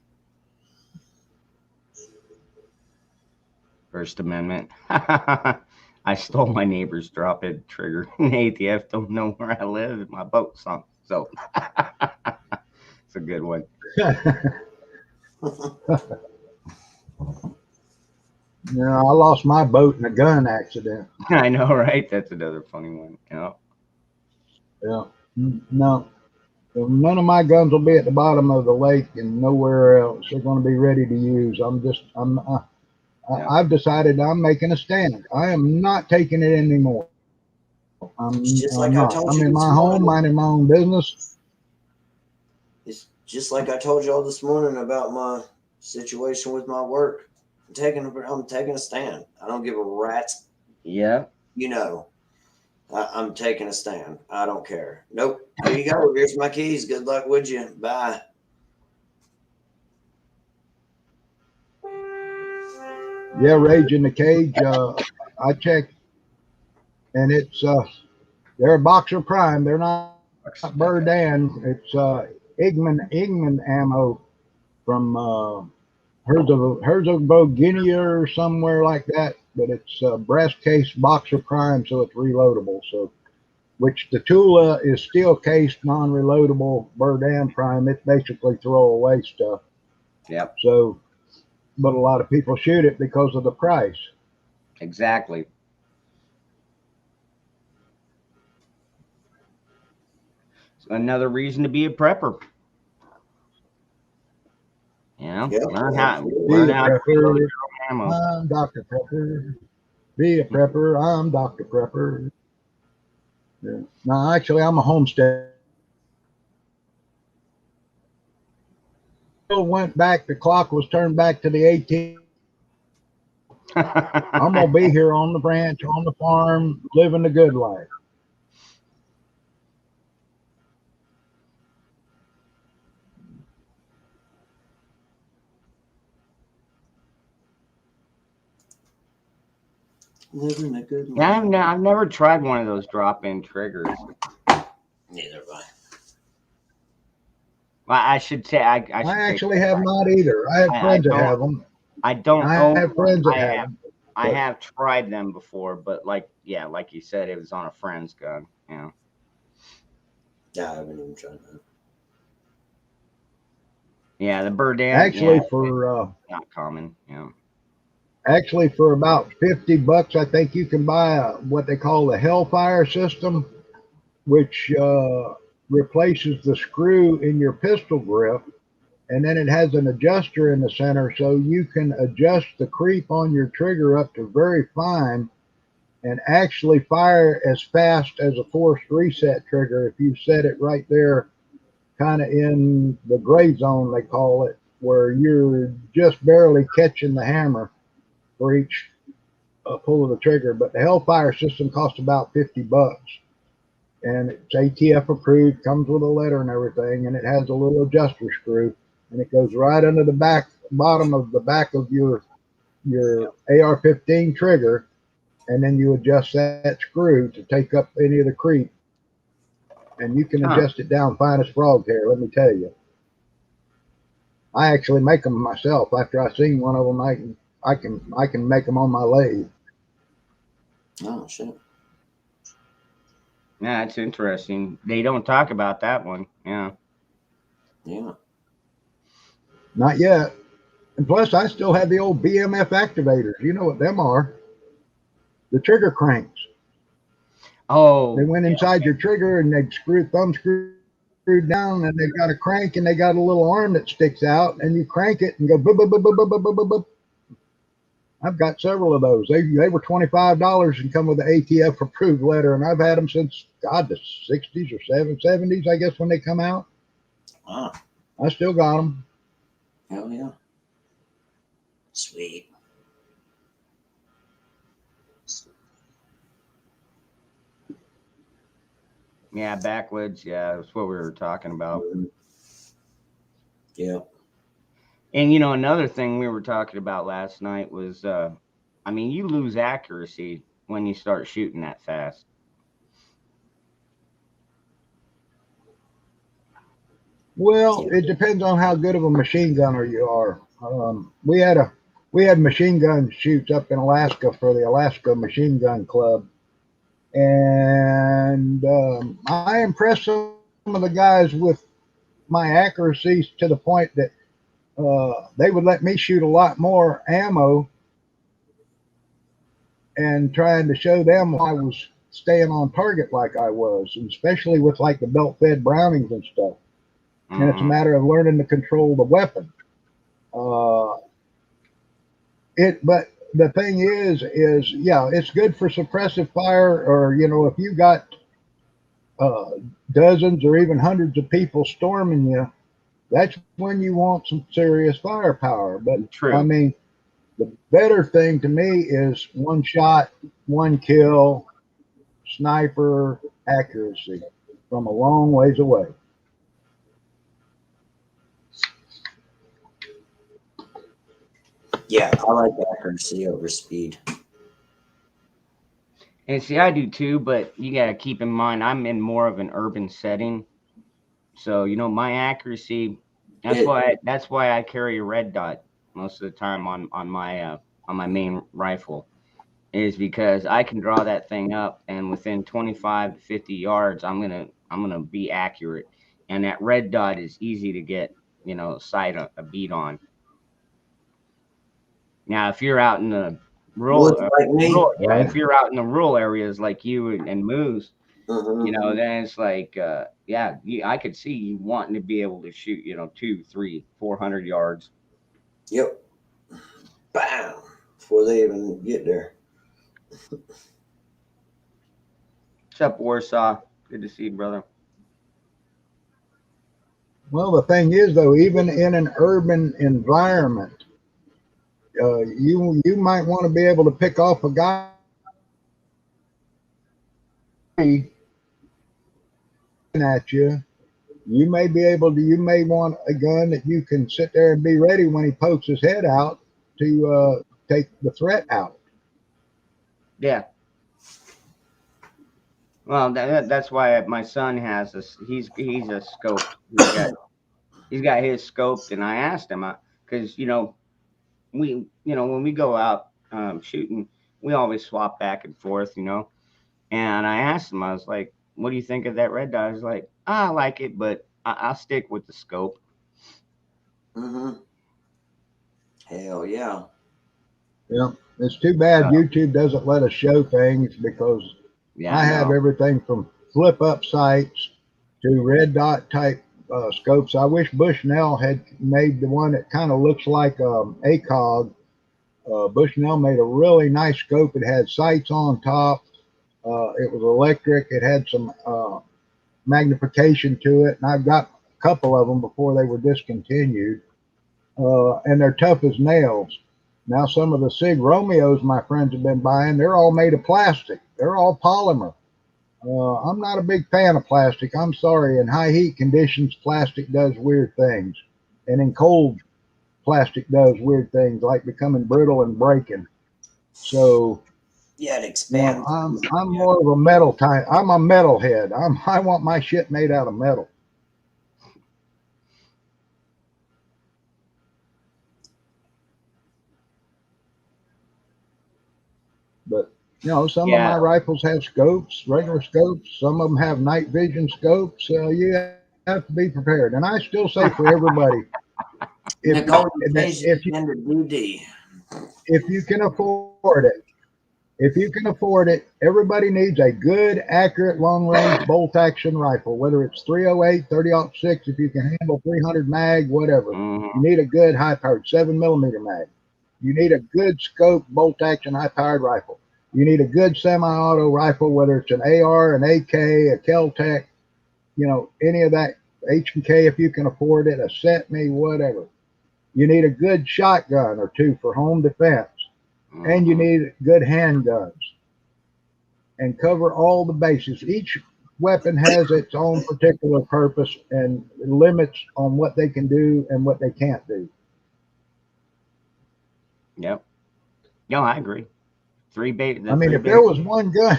First Amendment. I stole my neighbor's drop-in trigger. ATF don't know where I live. My boat sunk. So it's a good one. I lost my boat in a gun accident. I know, right? That's another funny one. Yeah. Yeah. No. None of my guns will be at the bottom of the lake and nowhere else. They're going to be ready to use. I've decided I'm making a stand. I am not taking it anymore. It's just I'm like I not. told I'm you in this my home, morning. minding my own business. It's just like I told y'all this morning about my situation with my work. I'm taking a stand. I don't give a rat's. Yeah. I'm taking a stand. I don't care. Nope. Here you go. Here's my keys. Good luck with you. Bye. Yeah, Rage in the Cage. I checked, and it's they're a Boxer Prime. They're not Burdan. It's Igman ammo from Herzegovina or somewhere like that. But it's brass case Boxer Prime, so it's reloadable. So, which the Tula is steel cased, non-reloadable Burdan Prime. It's basically throwaway stuff. Yep. So, but a lot of people shoot it because of the price. Exactly. So another reason to be a prepper. Yep, learn Be how a to reload prepper. your own ammo. I'm Dr. Prepper. Be a prepper. I'm Dr. Prepper. Yeah. No, actually, I'm a homestead. Went back. The clock was turned back to the 18th. I'm gonna be here on the ranch, on the farm, living the good life. Living a good life. Yeah, I've never tried one of those drop-in triggers. Neither have I. Well, I should say I actually have not either. I have friends that have them. I don't I own have friends them. that have them. I have tried them before, but like you said, it was on a friend's gun. Yeah, I haven't even tried that. Yeah, the Burdan. Actually, yeah, for not common. Yeah. Actually, for about $50, I think you can buy what they call the Hellfire system, which replaces the screw in your pistol grip. And then it has an adjuster in the center, so you can adjust the creep on your trigger up to very fine and actually fire as fast as a forced reset trigger if you set it right there, kind of in the gray zone, they call it, where you're just barely catching the hammer for each pull of the trigger. But the Hellfire system costs about $50, and it's ATF approved, comes with a letter and everything, and it has a little adjuster screw, and it goes right under the bottom of the back of your AR-15 trigger, and then you adjust that screw to take up any of the creep, and you can adjust it down fine as frog hair. Let me tell you, I actually make them myself. After I seen one of them, I can make them on my lathe. Oh shit! Yeah, it's interesting. They don't talk about that one. Yeah. Yeah. Not yet. And plus, I still have the old BMF activators. You know what them are? The trigger cranks. Oh. They went inside your trigger and they thumb screwed down, and they've got a crank, and they got a little arm that sticks out, and you crank it and go boop, boop, boop, boop, boop, boop, boop, boop. I've got several of those. They were $25 and come with the ATF approved letter, and I've had them since, God, the 60s or 70s, I guess, when they come out. Wow. I still got them. Hell yeah. Sweet. Yeah, backwoods. Yeah, that's what we were talking about. Yeah. And you know, another thing we were talking about last night was, I mean, you lose accuracy when you start shooting that fast. Well, it depends on how good of a machine gunner you are. We had machine gun shoots up in Alaska for the Alaska Machine Gun Club, and I impressed some of the guys with my accuracies to the point that they would let me shoot a lot more ammo, and trying to show them I was staying on target like I was, and especially with like the belt-fed Brownings and stuff. And it's a matter of learning to control the weapon. But the thing is, yeah, it's good for suppressive fire, or, you know, if you got dozens or even hundreds of people storming you, that's when you want some serious firepower. But True. I mean, the better thing to me is one shot, one kill, sniper accuracy from a long ways away. Yeah, I like accuracy over speed. And see, I do too, but you got to keep in mind, I'm in more of an urban setting. So, you know, my accuracy, that's why I carry a red dot most of the time on my main rifle, is because I can draw that thing up, and within 25 to 50 yards, I'm going to be accurate. And that red dot is easy to get, you know, sight a beat on. Now, if you're out in the if you're out in the rural areas like you and Moose, you know, then it's like, I could see you wanting to be able to shoot, you know, 200, 300, 400 yards. Yep. Bam! Before they even get there. What's up, Warsaw? Good to see you, brother. Well, the thing is, though, even in an urban environment, you might want to be able to pick off a guy at you. You may want a gun that you can sit there and be ready when he pokes his head out to take the threat out. Yeah. Well, that's why my son has this. He's a scope. He's got his scoped, and I asked him, because, you know, when we go out shooting, we always swap back and forth, you know. And I asked him, I was like, "What do you think of that red dot?" He's like, "I like it, but I'll stick with the scope." Hell yeah. Yeah, it's too bad Uh, YouTube doesn't let us show things because Yeah, I have know. everything from flip up sights to red dot type scopes. I wish Bushnell had made the one that kind of looks like ACOG. Bushnell made a really nice scope. It had sights on top. It was electric. It had some magnification to it, and I've got a couple of them before they were discontinued. And they're tough as nails. Now, some of the Sig Romeos my friends have been buying, they're all made of plastic. They're all polymer. I'm not a big fan of plastic. I'm sorry. In high heat conditions, plastic does weird things. And in cold, plastic does weird things like becoming brittle and breaking. So, Yeah, it you expands. know, I'm more of a metal type. I'm a metal head. I want my shit made out of metal. But you know, some of Yeah, my rifles have scopes, regular scopes. Some of them have night vision scopes. You have to be prepared. And I still say for everybody, if Nicole, you changed if it you again to DD. if you can afford it, if you can afford it, everybody needs a good, accurate, long-range bolt-action rifle. Whether it's 308, 30-06, if you can handle 300 mag, whatever. mhm, You need a good high-powered 7mm mag. You need a good scope bolt-action high-powered rifle. You need a good semi-auto rifle, whether it's an AR, an AK, a Kel-Tec, you know, any of that H&K if you can afford it, a Setme, whatever. You need a good shotgun or two for home defense, and you mhm. need good handguns. And cover all the bases. Each weapon has its own particular purpose and limits on what they can do and what they can't do. Yep. No, I agree. I The mean, three if there basic. was one gun,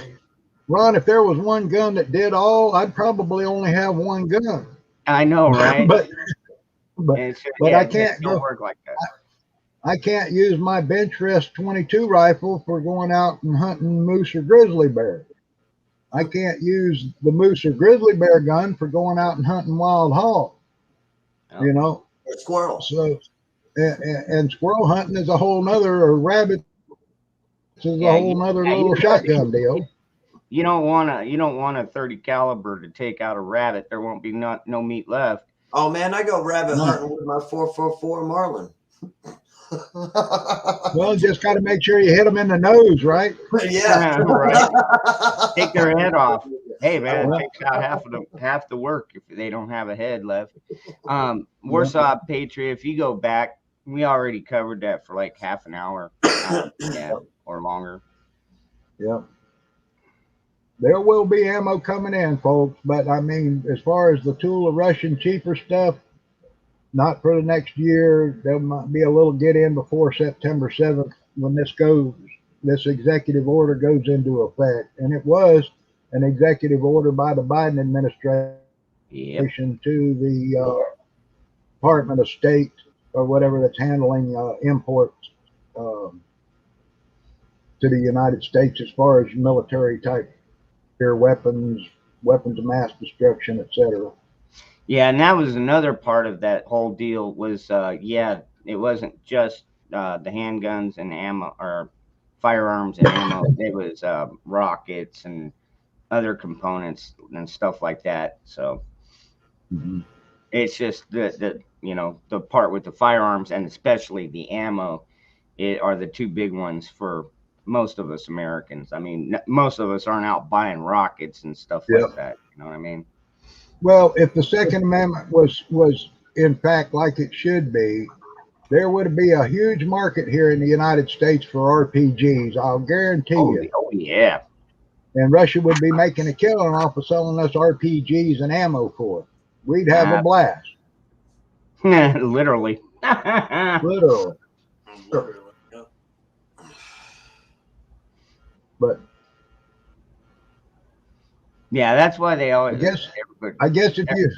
Ron, if there was one gun that did all, I'd probably only have one gun. I know, right? but but And it's just, but yeah, I it just can't don't go. work like that. I can't use my bench rest 22 rifle for going out and hunting moose or grizzly bear. I can't use the moose or grizzly bear gun for going out and hunting wild hog. Yep. You know, Or squirrel. so and squirrel hunting is a whole nother, or rabbits is a Yeah, whole nother yeah, little shotgun deal. you don't want a 30 caliber to take out a rabbit. There won't be no meat left. Oh man, I go rabbit No. hunting with my 444 Marlin. Well, just got to make sure you hit them in the nose, right? Yeah. Right. Take their head off. Hey man, it Yeah, takes out half the work if they don't have a head left. yeah, Warsaw Patriot, if you go back, we already covered that for like half an hour. Yeah, or longer. yeah. There will be ammo coming in, folks, but I mean, as far as the tool of Russian cheaper stuff, not for the next year. There might be a little get in before September 7th when this executive order goes into effect. And it was an executive order by the Biden administration Yep. to the Department of State or whatever that's handling imports um, to the United States as far as military type air weapons, weapons of mass destruction, etc. Yeah, and that was another part of that whole deal was yeah, it wasn't just the handguns and ammo or firearms and ammo. It was rockets and other components and stuff like that. So Mm-hmm. it's just the part with the firearms and especially the ammo are the two big ones for most of us Americans. I mean, most of us aren't out buying rockets and stuff Yeah. like that. You know what I mean? Well, if the Second Amendment was in fact like it should be, there would be a huge market here in the United States for RPGs. I'll guarantee you. Oh yeah. And Russia would be making a killing off of selling us RPGs and ammo for it. We'd have a blast. Literally. Literally. But Yeah, that's why they always. I guess if you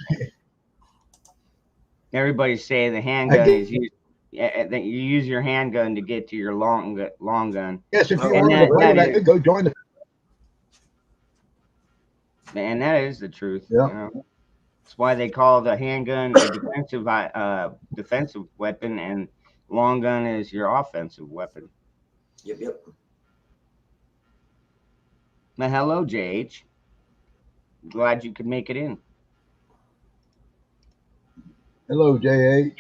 everybody's saying the handgun is used. That you use your handgun to get to your long gun. Yes, if you And wanted to play that, go join the. Man, that is the truth. Yeah. You know? That's why they call the handgun a defensive weapon, and long gun is your offensive weapon. Yep. Now, hello, JH. Glad you could make it in. Hello, JH.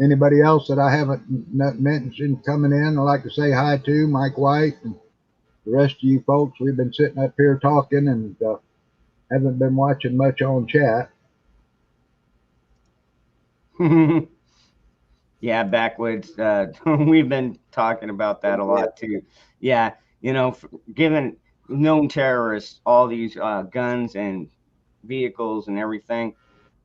Anybody else that I haven't mentioned coming in, I'd like to say hi to Mike White and the rest of you folks. We've been sitting up here talking and haven't been watching much on chat. Yeah, backwoods. We've been talking about that a lot too. Yeah, you know, given known terrorists all these guns and vehicles and everything,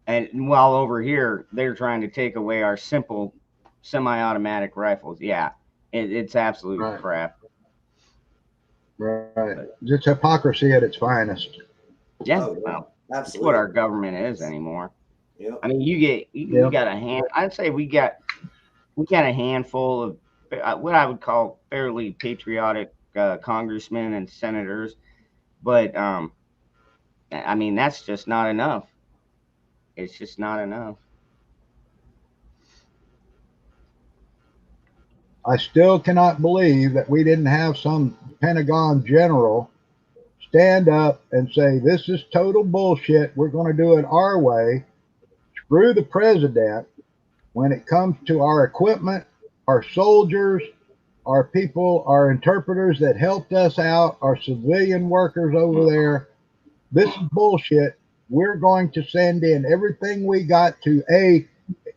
and while over here they're trying to take away our simple semi-automatic rifles. Yeah, it's absolute Right. crap. Right. It's hypocrisy at its finest. Yeah, Oh, yeah. well, that's Absolutely. what our government is anymore. Yep. I mean, you got a hand. I'd say we got a handful of what I would call fairly patriotic congressmen and senators, but I mean that's just not enough. It's just not enough. I still cannot believe that we didn't have some Pentagon general stand up and say, this is total bullshit. We're going to do it our way. Screw the president when it comes to our equipment, our soldiers, our people, our interpreters that helped us out, our civilian workers over there. This is bullshit. We're going to send in everything we got to A,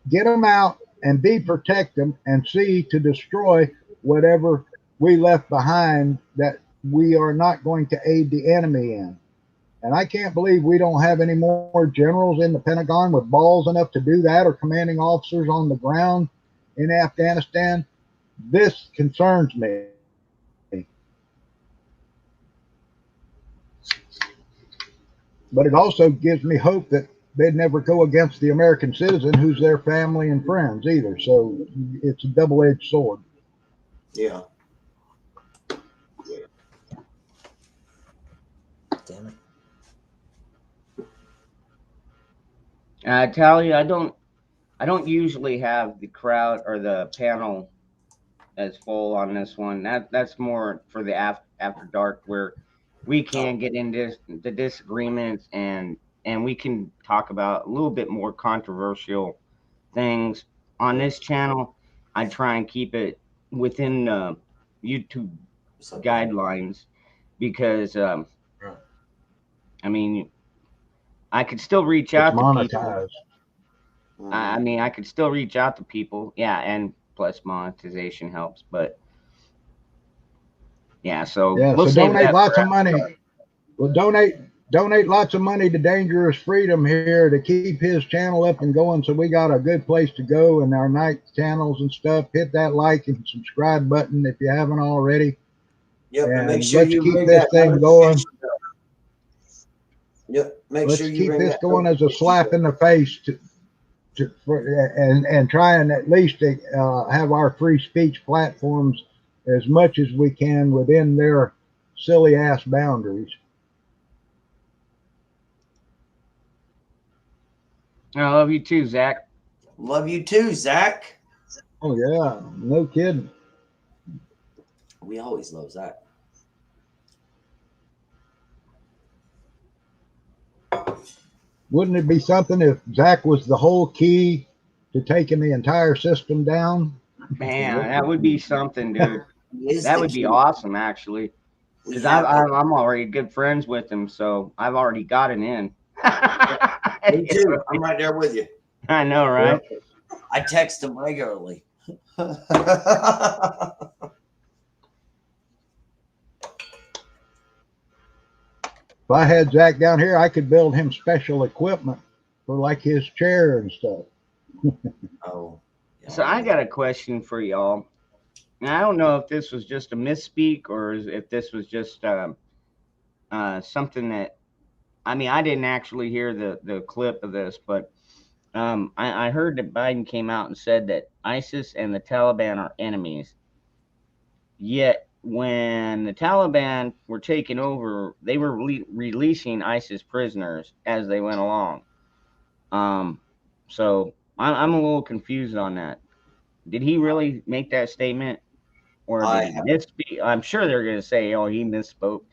get them out, and B, protect them, and C, to destroy whatever we left behind that we are not going to aid the enemy in. And I can't believe we don't have any more generals in the Pentagon with balls enough to do that, or commanding officers on the ground in Afghanistan. This concerns me. But it also gives me hope that they'd never go against the American citizen who's their family and friends either. So it's a double-edged sword. Yeah. Damn it. Talia, I don't usually have the crowd or the panel as full on this one. That's more for the after dark, where we can get into the disagreements and we can talk about a little bit more controversial things. On this channel, I try and keep it within YouTube guidelines because I mean, I could still reach out It's to monetized. people. I mean, I could still reach out to people. Yeah, and plus monetization helps. But yeah, so Yeah, we'll so save donate that lots for of money. Well, donate lots of money to Dangerous Freedom here to keep his channel up and going. So we got a good place to go in our night channels and stuff. Hit that like and subscribe button if you haven't already. Yep, and make And sure let's you keep ring this that thing going. notification bell. Yep, make Let's sure you keep ring this that going as a notification slap in bell. the face and try and at least have our free speech platforms as much as we can within their silly ass boundaries. I love you too, Zach. Love you too, Zach. Oh yeah, no kidding. We always love Zach. Wouldn't it be something if Zach was the whole key to taking the entire system down? Man, that would be something, dude. That would be awesome, actually. Because I'm already good friends with him, so I've already got it in. Me too. I'm right there with you. I know, right? Yep. I text him regularly. If I had Zach down here, I could build him special equipment for like his chair and stuff. Oh. So I got a question for y'all. And I don't know if this was just a misspeak or if this was just something that, I mean, I didn't actually hear the clip of this, but I heard that Biden came out and said that ISIS and the Taliban are enemies. Yet when the Taliban were taking over, they were releasing ISIS prisoners as they went along. So I'm a little confused on that. did he really make that statement, or did he misspeak? I'm sure they're going to say, "Oh, he misspoke,"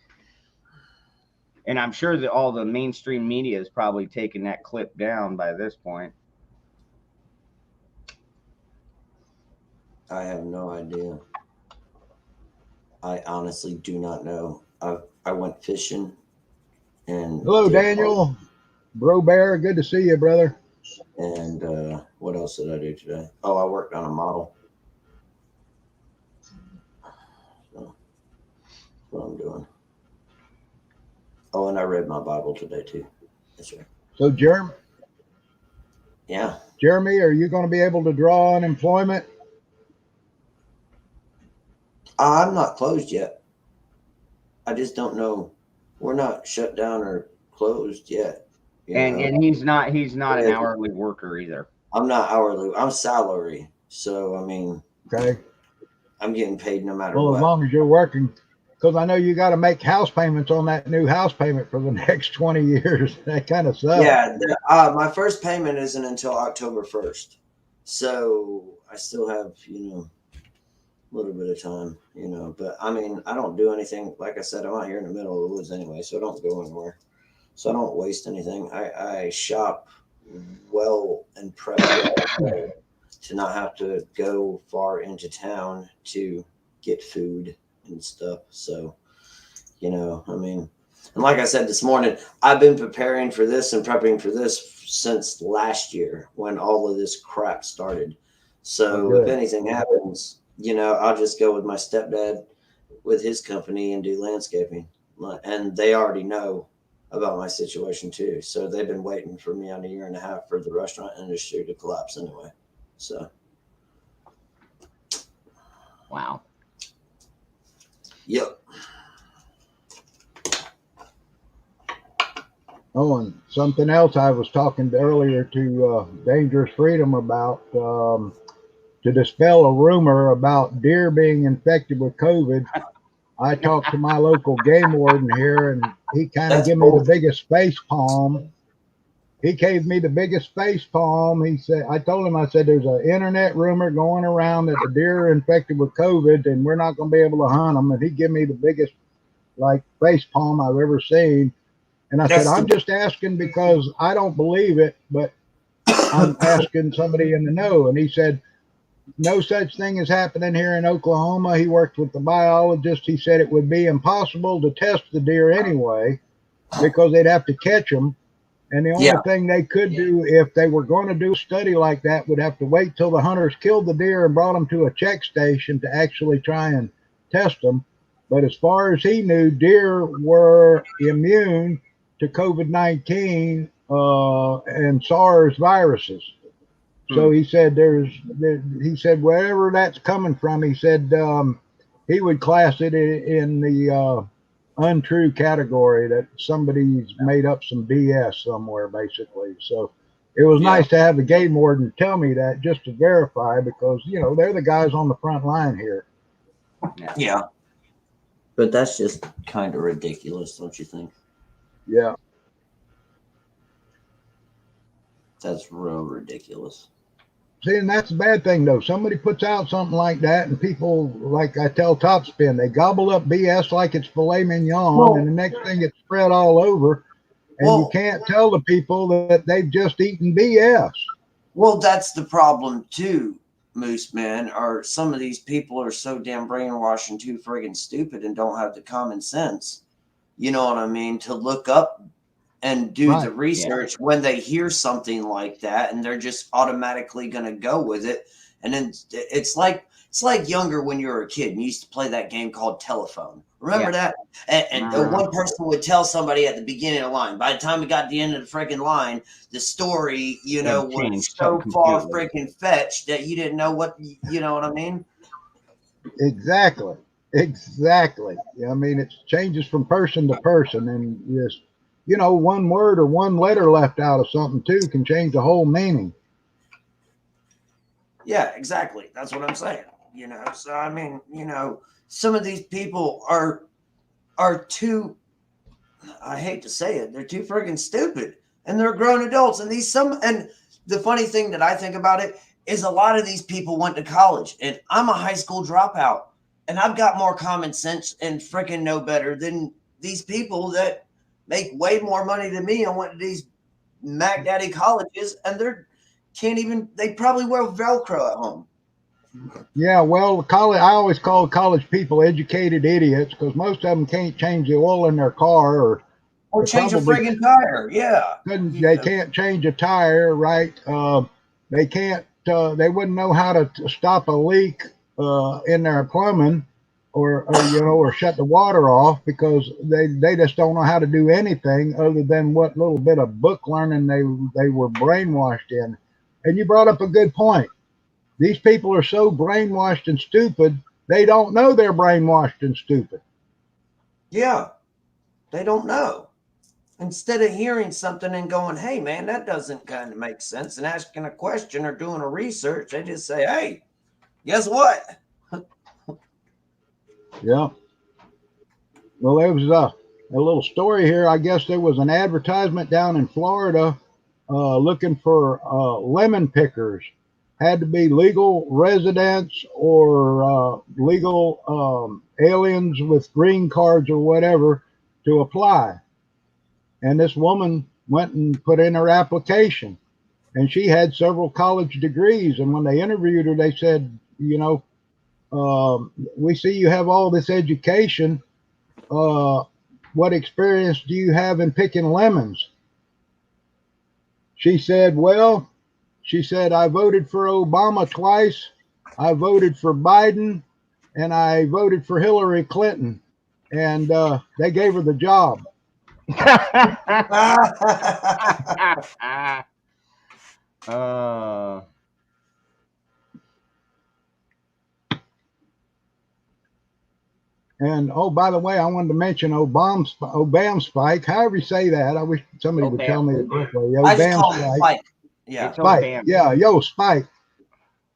and I'm sure that all the mainstream media is probably taking that clip down by this point. I have no idea. I honestly do not know. I went fishing and Hello, Daniel. Bro Bear, good to see you, brother. And what else did I do today? Oh, I worked on a model. So that's what I'm doing. Oh, and I read my Bible today too. That's right. So, Jeremy, are you going to be able to draw unemployment? I'm not closed yet. I just don't know. We're not shut down or closed yet. And he's not an hourly worker either. I'm not hourly. I'm salary. So I mean, okay, I'm getting paid no matter what. Well, as long as you're working, because I know you got to make house payments on that new house payment for the next 20 years. That kind of sucks. Yeah, my first payment isn't until October 1st, so I still have a little bit of time. But I mean, I don't do anything. Like I said, I'm out here in the middle of the woods anyway, so I don't go anywhere. So I don't waste anything. I shop well and prep well to not have to go far into town to get food and stuff. So, I mean, and like I said this morning, I've been preparing for this and prepping for this since last year when all of this crap started. So if anything happens, I'll just go with my stepdad with his company and do landscaping. And they already know about my situation too. So they've been waiting for me on a year and a half for the restaurant industry to collapse anyway. So. Wow. Yep. Oh, and something else I was talking earlier to Dangerous Freedom about, to dispel a rumor about deer being infected with COVID. I talked to my local game warden here, and he kind of gave me the biggest face palm. He gave me the biggest face palm. He said, I told him, I said, there's an internet rumor going around that the deer are infected with COVID and we're not going to be able to hunt them. And he gave me the biggest face palm I've ever seen. And I said, I'm just asking because I don't believe it, but I'm asking somebody in the know. And he said, no such thing is happening here in Oklahoma. He worked with the biologist. He said it would be impossible to test the deer anyway because they'd have to catch them. And the only thing they could do if they were going to do a study like that would have to wait till the hunters killed the deer and brought them to a check station to actually try and test them. But as far as he knew, deer were immune to COVID-19 and SARS viruses. So he said he said wherever that's coming from, he said he would class it in the untrue category, that somebody's made up some BS somewhere, basically. So it was nice to have the game warden tell me that just to verify, because they're the guys on the front line here. Yeah. But that's just kind of ridiculous, don't you think? Yeah. That's real ridiculous. See, and that's a bad thing, though. Somebody puts out something like that, and people, like I tell Topspin, they gobble up BS like it's filet mignon, and the next thing it's spread all over, and you can't tell the people that they've just eaten BS. Well, that's the problem, too, Moose Man. Or some of these people are so damn brainwashed and too friggin' stupid and don't have the common sense, you know what I mean, to look up and do the research when they hear something like that, and they're just automatically going to go with it. And then it's like younger when you were a kid and you used to play that game called Telephone. Remember that? And one person would tell somebody at the beginning of the line. By the time we got to the end of the freaking line, the story, was so far freaking fetched that you didn't know what, you know what I mean? Exactly. I mean, it changes from person to person, and just, one word or one letter left out of something too can change the whole meaning. Yeah, exactly. That's what I'm saying. So I mean, some of these people are too, I hate to say it, they're too friggin' stupid, and they're grown adults. And and the funny thing that I think about it is a lot of these people went to college, and I'm a high school dropout, and I've got more common sense and freaking know better than these people that make way more money than me and went to these Mac Daddy colleges, and they probably wear Velcro at home. Yeah, well, I always call college people educated idiots because most of them can't change the oil in their car or change a friggin' tire. Yeah. They can't change a tire, right? They can't. They wouldn't know how to stop a leak in their plumbing, or shut the water off because they just don't know how to do anything other than what little bit of book learning they were brainwashed in. And you brought up a good point. These people are so brainwashed and stupid, they don't know they're brainwashed and stupid. Yeah, they don't know. Instead of hearing something and going, hey, man, that doesn't kind of make sense, and asking a question or doing a research, they just say, hey, guess what? Yeah. Well, there was a little story here. I guess there was an advertisement down in Florida looking for lemon pickers. Had to be legal residents or legal aliens with green cards or whatever to apply. And this woman went and put in her application, and she had several college degrees. And when they interviewed her, they said, we see you have all this education. What experience do you have in picking lemons? She said, I voted for Obama twice. I voted for Biden, and I voted for Hillary Clinton. And they gave her the job. And by the way, I wanted to mention Obam Spike. However you say that, I wish somebody would tell me the correct way. Obam Spike. Yeah, Spike. Yeah, Spike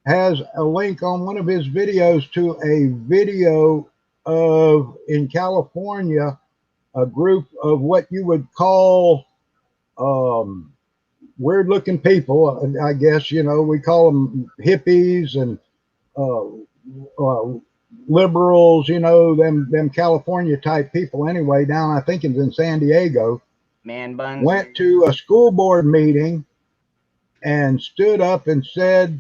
has a link on one of his videos to a video of in California a group of what you would call weird looking people. I guess we call them hippies and liberals, them California type people anyway, down I think it's in San Diego. Man buns. Went to a school board meeting and stood up and said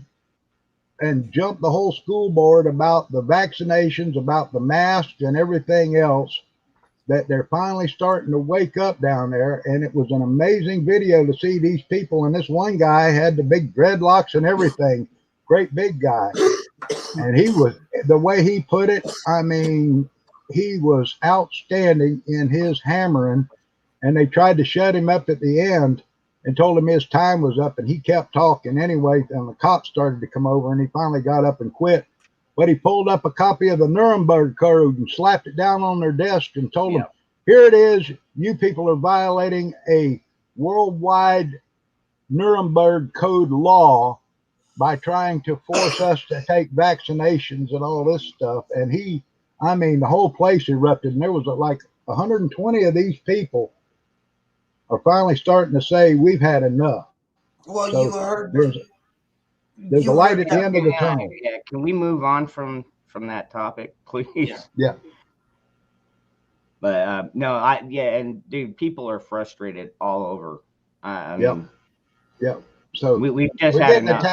and jumped the whole school board about the vaccinations, about the masks and everything else, that they're finally starting to wake up down there. And it was an amazing video to see these people. And this one guy had the big dreadlocks and everything, great big guy. And he was, the way he put it, I mean, he was outstanding in his hammering. And they tried to shut him up at the end and told him his time was up, and he kept talking anyway. And the cops started to come over, and he finally got up and quit. But he pulled up a copy of the Nuremberg Code and slapped it down on their desk and told them, here it is. You people are violating a worldwide Nuremberg Code law by trying to force us to take vaccinations and all this stuff. And the whole place erupted. And there was like 120 of these people are finally starting to say, we've had enough. Well, so you heard. There's a light at the end of the tunnel. Yeah, can we move on from that topic, please? Yeah. But no, and dude, people are frustrated all over. Yeah. So we just had enough.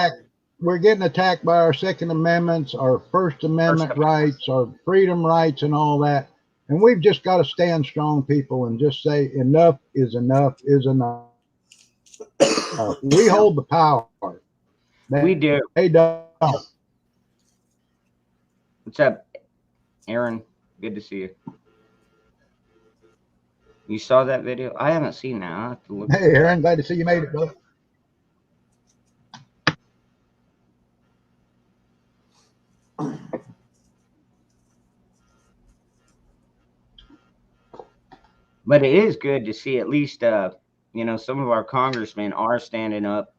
We're getting attacked by our Second Amendments, our First Amendment rights, our freedom rights, and all that. And we've just got to stand strong, people, and just say enough is enough is enough. We hold the power. We do. They don't. What's up, Aaron? Good to see you. You saw that video? I haven't seen that. I'll have to look. Hey, Aaron, glad to see you made it, brother. But it is good to see at least, some of our congressmen are standing up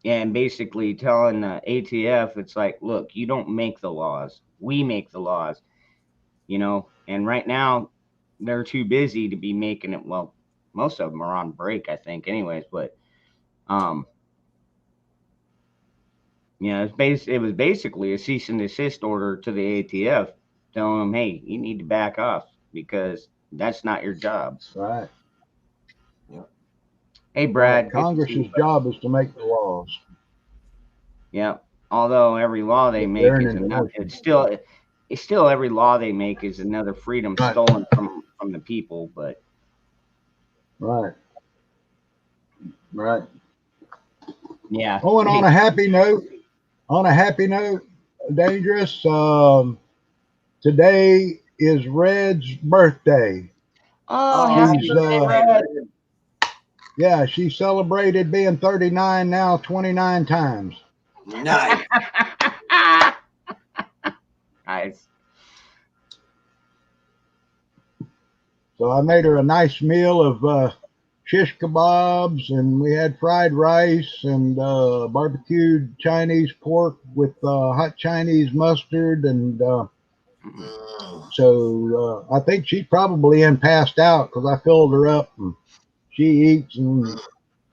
and basically telling ATF, it's like, look, you don't make the laws. We make the laws, and right now they're too busy to be making it. Well, most of them are on break, I think, anyways, but it was basically a cease and desist order to the ATF, telling them, hey, you need to back off because that's not your job. Right. Hey, Brad. Right. Congress's job is to make the laws. Yeah. Although every law they make is enough, it's still every law they make is another freedom stolen from the people. But right. Yeah. Oh, and on a happy note, Dangerous. Today is Red's birthday. Oh, happy birthday, Red. Yeah, she celebrated being 39 now 29 times. Nice. Nice. So I made her a nice meal of shish kebabs, and we had fried rice and barbecued Chinese pork with hot Chinese mustard. And so I think she probably passed out because I filled her up. And she eats, and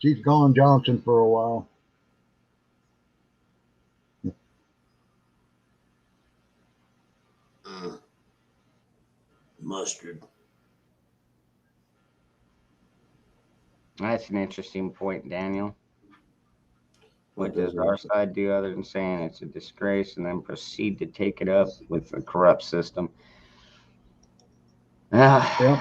she's gone Johnson for a while. Mustard. That's an interesting point, Daniel. What does our side do other than saying it's a disgrace and then proceed to take it up with a corrupt system? Yep.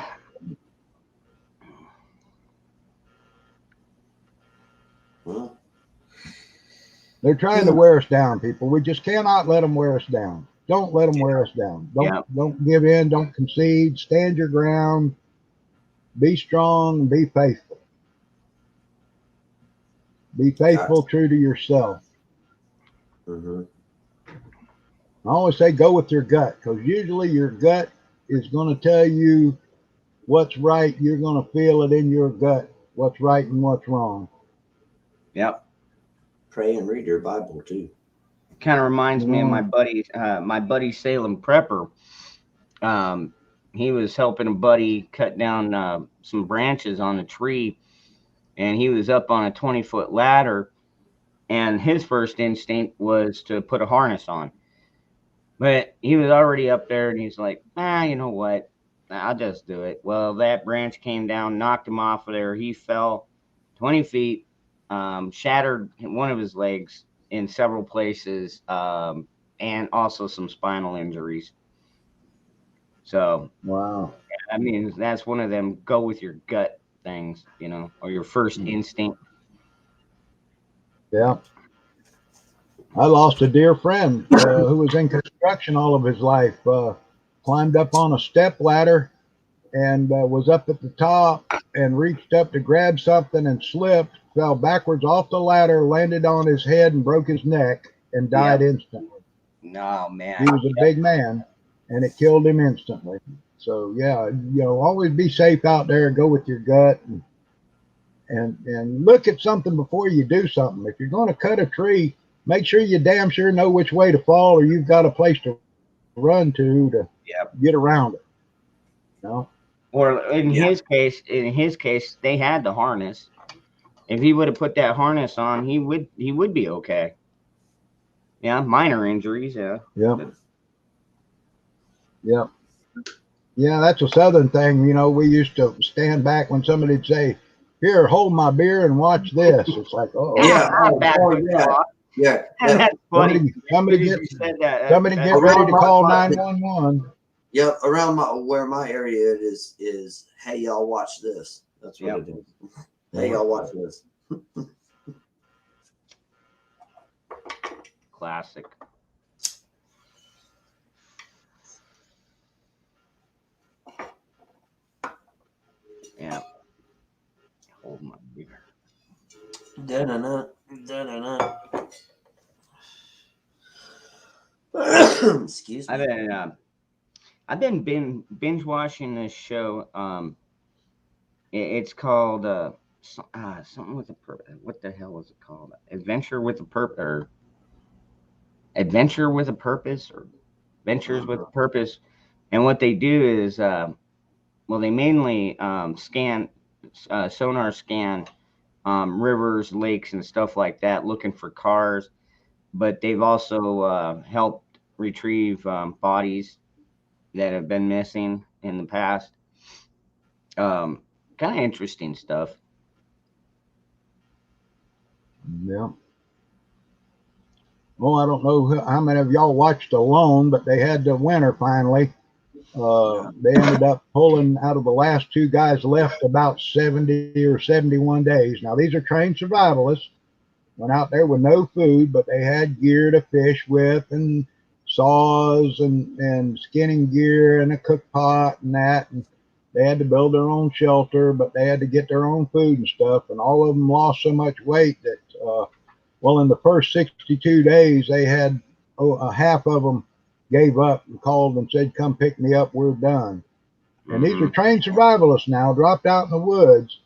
Well, they're trying to wear us down, people. We just cannot let them wear us down. Don't let them wear us down. Don't give in. Don't concede. Stand your ground. Be strong and be faithful. Be faithful, true to yourself. Mm-hmm. I always say go with your gut, because usually your gut is going to tell you what's right. You're going to feel it in your gut, what's right and what's wrong. Yep. Pray and read your Bible too. Kind of reminds me of my buddy Salem Prepper. He was helping a buddy cut down some branches on a tree, and he was up on a 20-foot ladder, and his first instinct was to put a harness on. But he was already up there, and he's like, you know what? I'll just do it. Well, that branch came down, knocked him off of there. He fell 20 feet, shattered one of his legs in several places, and also some spinal injuries. So, wow. I mean, that's one of them go with your gut things, or your first instinct. Yeah. I lost a dear friend who was in construction all of his life. Climbed up on a step ladder and was up at the top and reached up to grab something and slipped, fell backwards off the ladder, landed on his head and broke his neck and died instantly. No, man. He was a big man, and it killed him instantly. So yeah, always be safe out there. Go with your gut and look at something before you do something. If you're going to cut a tree, make sure you damn sure know which way to fall, or you've got a place to run to get around it. Or in his case, they had the harness. If he would have put that harness on, he would be okay. Yeah, minor injuries. Yeah. Yeah, that's a Southern thing. We used to stand back when somebody'd say, "Here, hold my beer and watch this." It's like, yeah. That's funny. Somebody get ready to call 911. Yeah, around where my area is. Hey, y'all, watch this. That's what it is. Hey, y'all, watch this. Classic. Yeah. Hold my beer. Da-da-da. Excuse me. I've been binge watching this show. It's called something with a purpose. What the hell is it called? Adventure with a Purpose, or Adventure with a Purpose, or Ventures with a Purpose. And what they do is, they mainly sonar scan rivers, lakes, and stuff like that, looking for cars. but they've also helped retrieve bodies that have been missing in the past. Kind of interesting stuff. Yeah. Well, I don't know how many of y'all watched Alone, but they had the winner finally. They ended up pulling out of the last two guys left about 70 or 71 days. Now, these are trained survivalists, went out there with no food, but they had gear to fish with and saws and skinning gear and a cook pot and that. And they had to build their own shelter, but they had to get their own food and stuff. And all of them lost so much weight that, well, in the first 62 days, they had half of them gave up and called and said, "Come pick me up, we're done." And these are trained survivalists now, dropped out in the woods.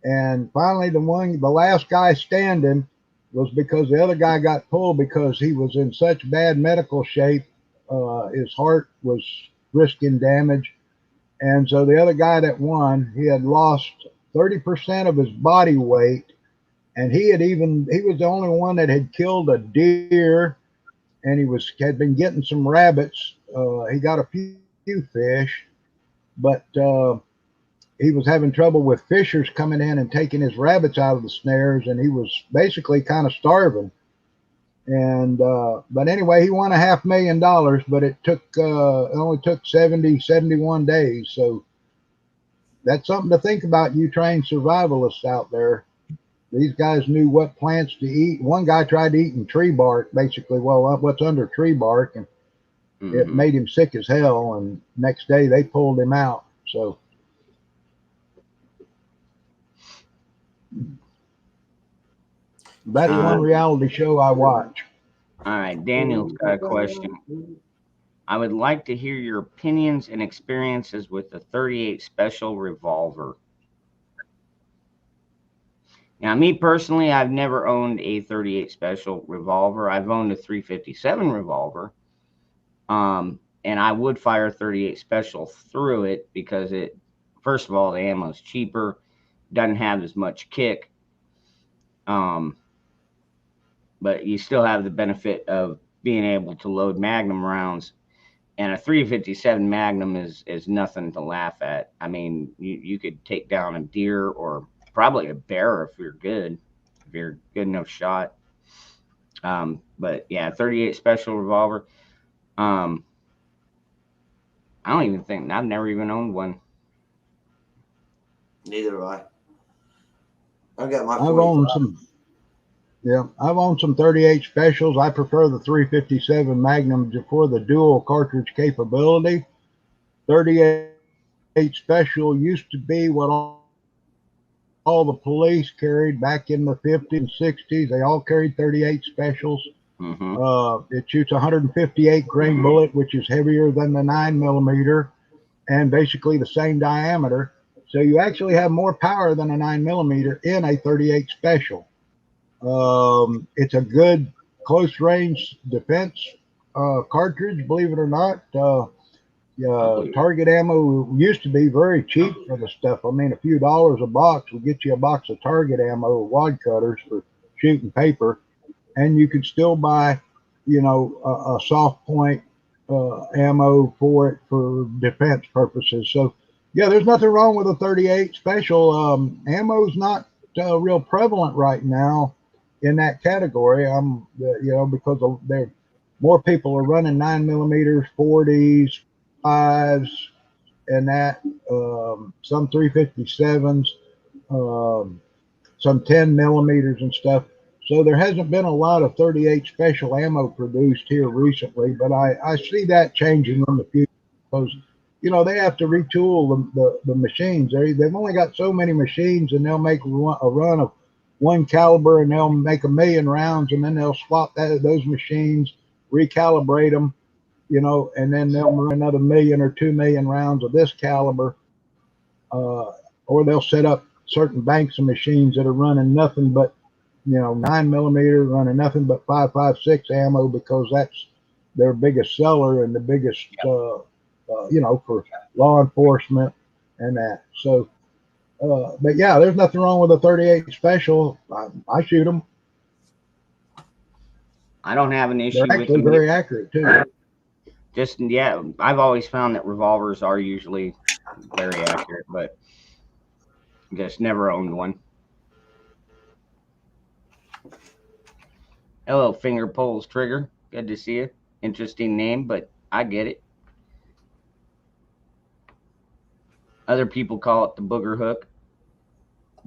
And finally, the last guy standing was because the other guy got pulled because he was in such bad medical shape. His heart was risking damage. And so the other guy that won, he had lost 30% of his body weight. And he was the only one that had killed a deer, and had been getting some rabbits. He got a few fish, but he was having trouble with fishers coming in and taking his rabbits out of the snares, and he was basically kind of starving. And but anyway, he won $500,000, but it only took 71 days. So that's something to think about, you trained survivalists out there. These guys knew what plants to eat. One guy tried eating tree bark, basically, well, what's under tree bark, and it made him sick as hell. And next day they pulled him out. So that's one reality show I watch. All right, Daniel's got a question. I would like to hear your opinions and experiences with the 38 Special revolver. Now, me personally, I've never owned a 38 Special revolver. I've owned a 357 revolver, and I would fire 38 Special through it because first of all, the ammo's cheaper, doesn't have as much kick, but you still have the benefit of being able to load Magnum rounds. And a 357 Magnum is nothing to laugh at. I mean, you could take down a deer or probably a bear if you're good enough shot. But yeah, 38 Special revolver. I don't even think I've never even owned one. Neither have I. I got my. I've owned some 38 Specials. I prefer the 357 Magnum for the dual cartridge capability. 38 Special used to be what all the police carried back in the 50s and 60s. They all carried 38 Specials. It shoots 158 grain bullet, which is heavier than the 9mm and basically the same diameter. So you actually have more power than a 9mm in a 38 Special. It's a good close range defense cartridge, believe it or not. Target ammo used to be very cheap for the stuff. I mean, a few dollars a box would get you a box of target ammo, wad cutters for shooting paper, and you could still buy, a soft point ammo for it for defense purposes. So, yeah, there's nothing wrong with a 38 Special. Ammo's not real prevalent right now in that category. Because more people are running 9mm, 40s, 5s, and that. Some 357s, some 10mm and stuff. So there hasn't been a lot of 38 Special ammo produced here recently, but I see that changing in the future because, they have to retool the machines. They've only got so many machines, and they'll make a run of one caliber, and they'll make 1,000,000 rounds, and then they'll swap those machines, recalibrate them, and then they'll run another 1,000,000 or 2,000,000 rounds of this caliber, or they'll set up certain banks of machines that are running nothing but 9mm, running nothing but 5.56 ammo because that's their biggest seller and the biggest for law enforcement and that. So but yeah, there's nothing wrong with a 38 Special. I shoot them. I don't have an issue They're with actually them. very accurate too. Just, yeah, I've always found that revolvers are usually very accurate, but just never owned one. Hello, Finger Poles Trigger. Good to see you. Interesting name, but I get it. Other people call it the booger hook.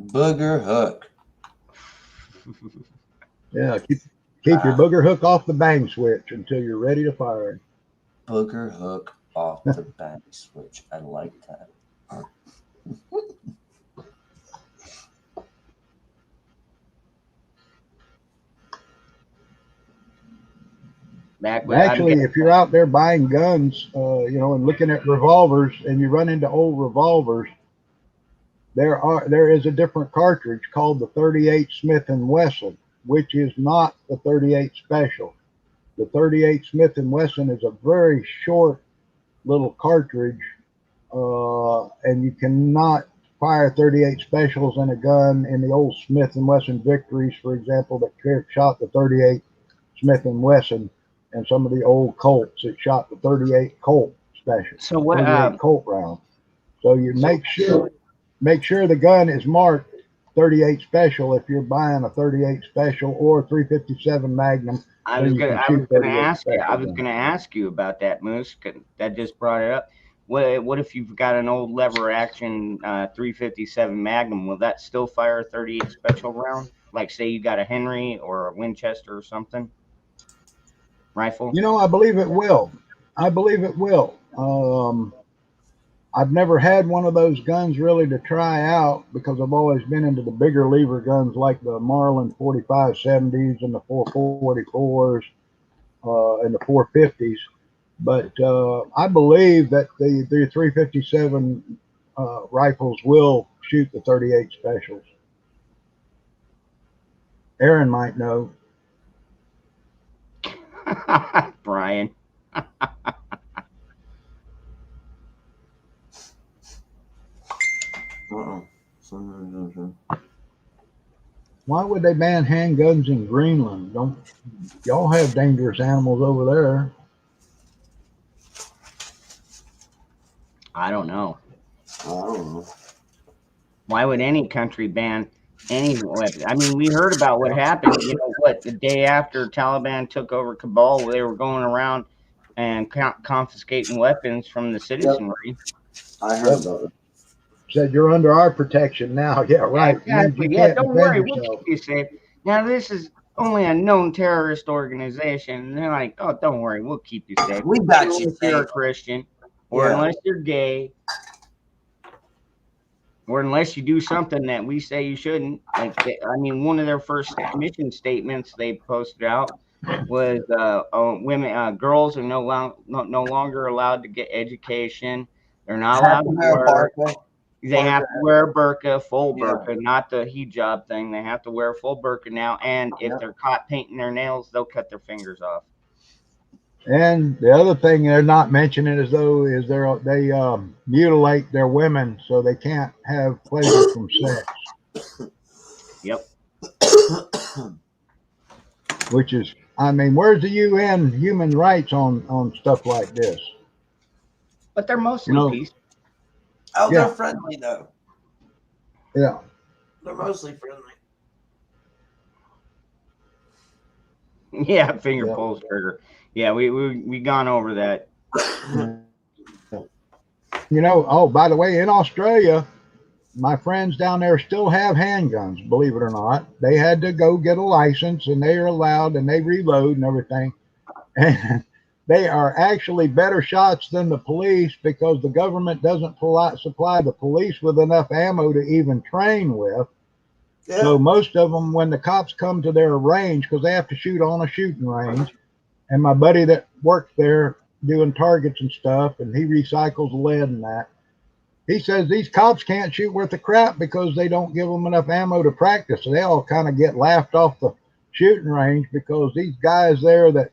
Booger hook. Yeah, keep your booger hook off the bang switch until you're ready to fire. Booger hook off the bang switch. I like that. Actually, if you're out there buying guns, and looking at revolvers, and you run into old revolvers, there is a different cartridge called the 38 Smith & Wesson, which is not the 38 Special. The 38 Smith & Wesson is a very short little cartridge, and you cannot fire 38 Specials in a gun. In the old Smith & Wesson Victories, for example, that shot the 38 Smith & Wesson, and some of the old Colts that shot the 38 Colt Special. So what? 38 Colt round. So you make sure the gun is marked 38 Special if you're buying a 38 Special or 357 Magnum. I was gonna ask you about that, Moose. That just brought it up. What if you've got an old lever action 357 Magnum? Will that still fire a 38 Special round? Like, say you got a Henry or a Winchester or something rifle? I believe it will. I've never had one of those guns really to try out because I've always been into the bigger lever guns like the Marlin 4570s and the 444s and the 450s. But I believe that the 357 rifles will shoot the 38 Specials. Aaron might know. Brian. Why would they ban handguns in Greenland? Don't y'all have dangerous animals over there? I don't know. Why would any country ban any weapon? I mean, we heard about what happened. The day after Taliban took over Kabul, they were going around and confiscating weapons from the citizenry. I heard about it. Said you're under our protection now. Yeah, right. Exactly. Yeah, don't worry, we'll keep you safe. Now, this is only a known terrorist organization. And they're like, oh, don't worry, we'll keep you safe. We got you if you're a Christian, or unless you're gay, or unless you do something that we say you shouldn't. One of their first mission statements they posted out was girls are no longer allowed to get education. They're not allowed to work. They have to wear a burqa, full burqa, not the hijab thing. They have to wear a full burqa now. And if they're caught painting their nails, they'll cut their fingers off. And the other thing they're not mentioning is they mutilate their women so they can't have pleasure from sex. Yep. Which is, where's the UN human rights on stuff like this? But they're mostly peaceful. Oh, they're friendly though. Yeah. They're mostly friendly. Yeah, finger pulls trigger. Yeah, we gone over that. By the way, in Australia, my friends down there still have handguns, believe it or not. They had to go get a license and they are allowed and they reload and everything. And they are actually better shots than the police because the government doesn't supply the police with enough ammo to even train with. Yeah. So most of them, when the cops come to their range, because they have to shoot on a shooting range, and my buddy that works there doing targets and stuff, and he recycles lead and that, he says these cops can't shoot worth of crap because they don't give them enough ammo to practice. So they all kind of get laughed off the shooting range because these guys there that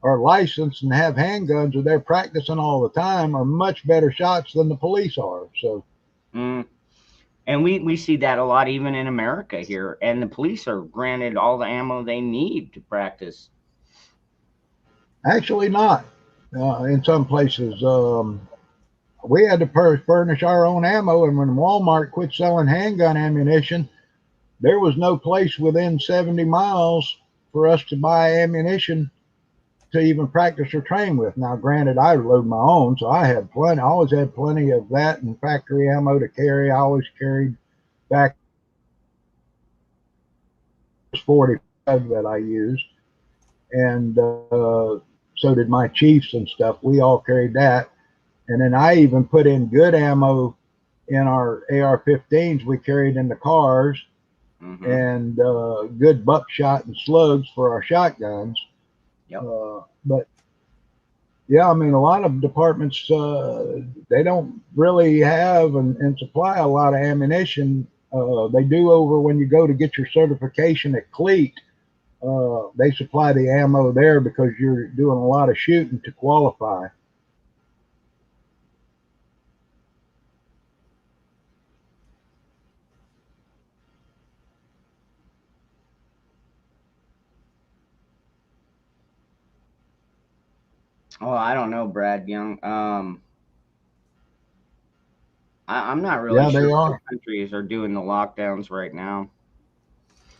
are licensed and have handguns or they're practicing all the time are much better shots than the police are. So, and we see that a lot even in America here, and the police are granted all the ammo they need to practice. Actually, not. In some places, we had to furnish our own ammo, and when Walmart quit selling handgun ammunition, there was no place within 70 miles for us to buy ammunition to even practice or train with. Now, granted, I load my own, so I had plenty. I always had plenty of that and factory ammo to carry. I always carried back 45 that I used, and so did my chiefs and stuff. We all carried that, and then I even put in good ammo in our AR-15s we carried in the cars, and good buckshot and slugs for our shotguns. Yep. But yeah, I mean, a lot of departments they don't really have and supply a lot of ammunition. They do over when you go to get your certification at Cleat. They supply the ammo there because you're doing a lot of shooting to qualify. Oh, I don't know, Brad Young. I'm not really Yeah, sure they what are. countries are doing the lockdowns right now.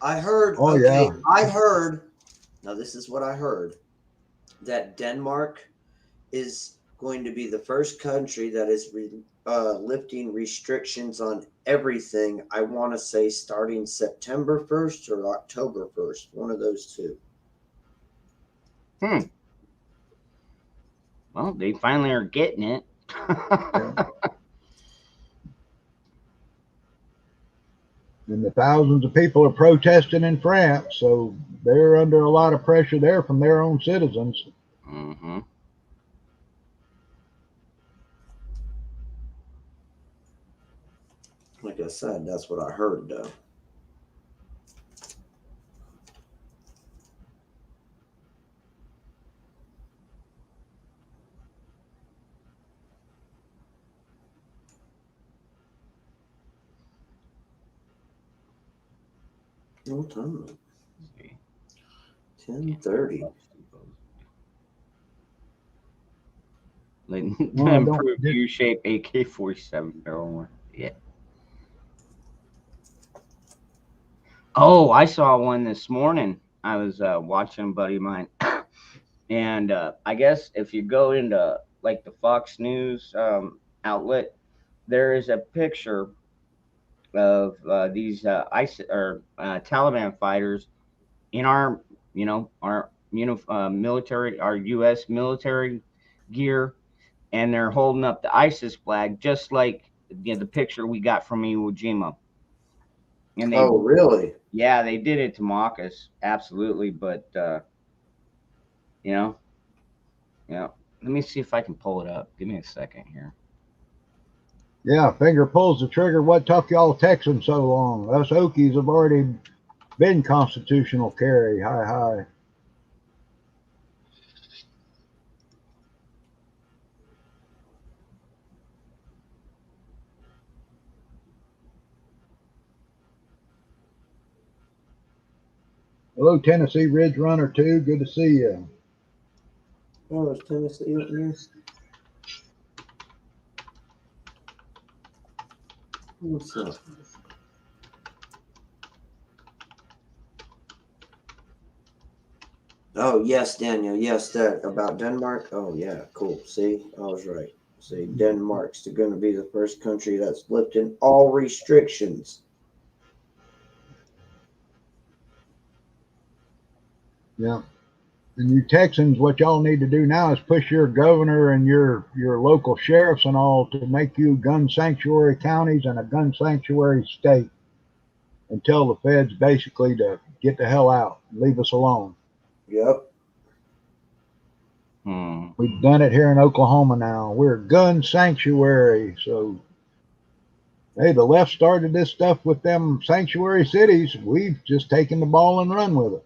I heard. Oh, Okay, yeah. I heard. Now this is what I heard. That Denmark is going to be the first country that is lifting restrictions on everything. I want to say starting September 1st or October 1st, one of those two. Well, they finally are getting it. And the thousands of people are protesting in France, so they're under a lot of pressure there from their own citizens. Mm-hmm. Like I said, that's what I heard, though. What time is it? 10:30. Like, Well, improved U-shape AK-47 barrel. Yeah. Oh, I saw one this morning. I was watching a buddy of mine, and I guess if you go into like the Fox News outlet, there is a picture of these ISIS or Taliban fighters in our, our military, our U.S. military gear, and they're holding up the ISIS flag, just like the picture we got from Iwo Jima. And Oh, really? Yeah, they did it to mock us, absolutely. But yeah. Let me see if I can pull it up. Give me a second here. Yeah, finger pulls the trigger. What took y'all Texans so long? Us Okies have already been constitutional carry. Hi, hi. Hello, Tennessee Ridge Runner 2. Good to see you. Oh, is Tennessee up here? What's up? Oh, yes, Daniel. Yes, that about Denmark. Oh, yeah, cool. See, I was right. See, Denmark's going to be the first country that's lifting all restrictions. Yeah. And you Texans, what y'all need to do now is push your governor and your local sheriffs and all to make you gun sanctuary counties and a gun sanctuary state and tell the feds basically to get the hell out, leave us alone. Yep. We've done it here in Oklahoma now. We're a gun sanctuary. So, hey, the left started this stuff with them sanctuary cities. We've just taken the ball and run with it.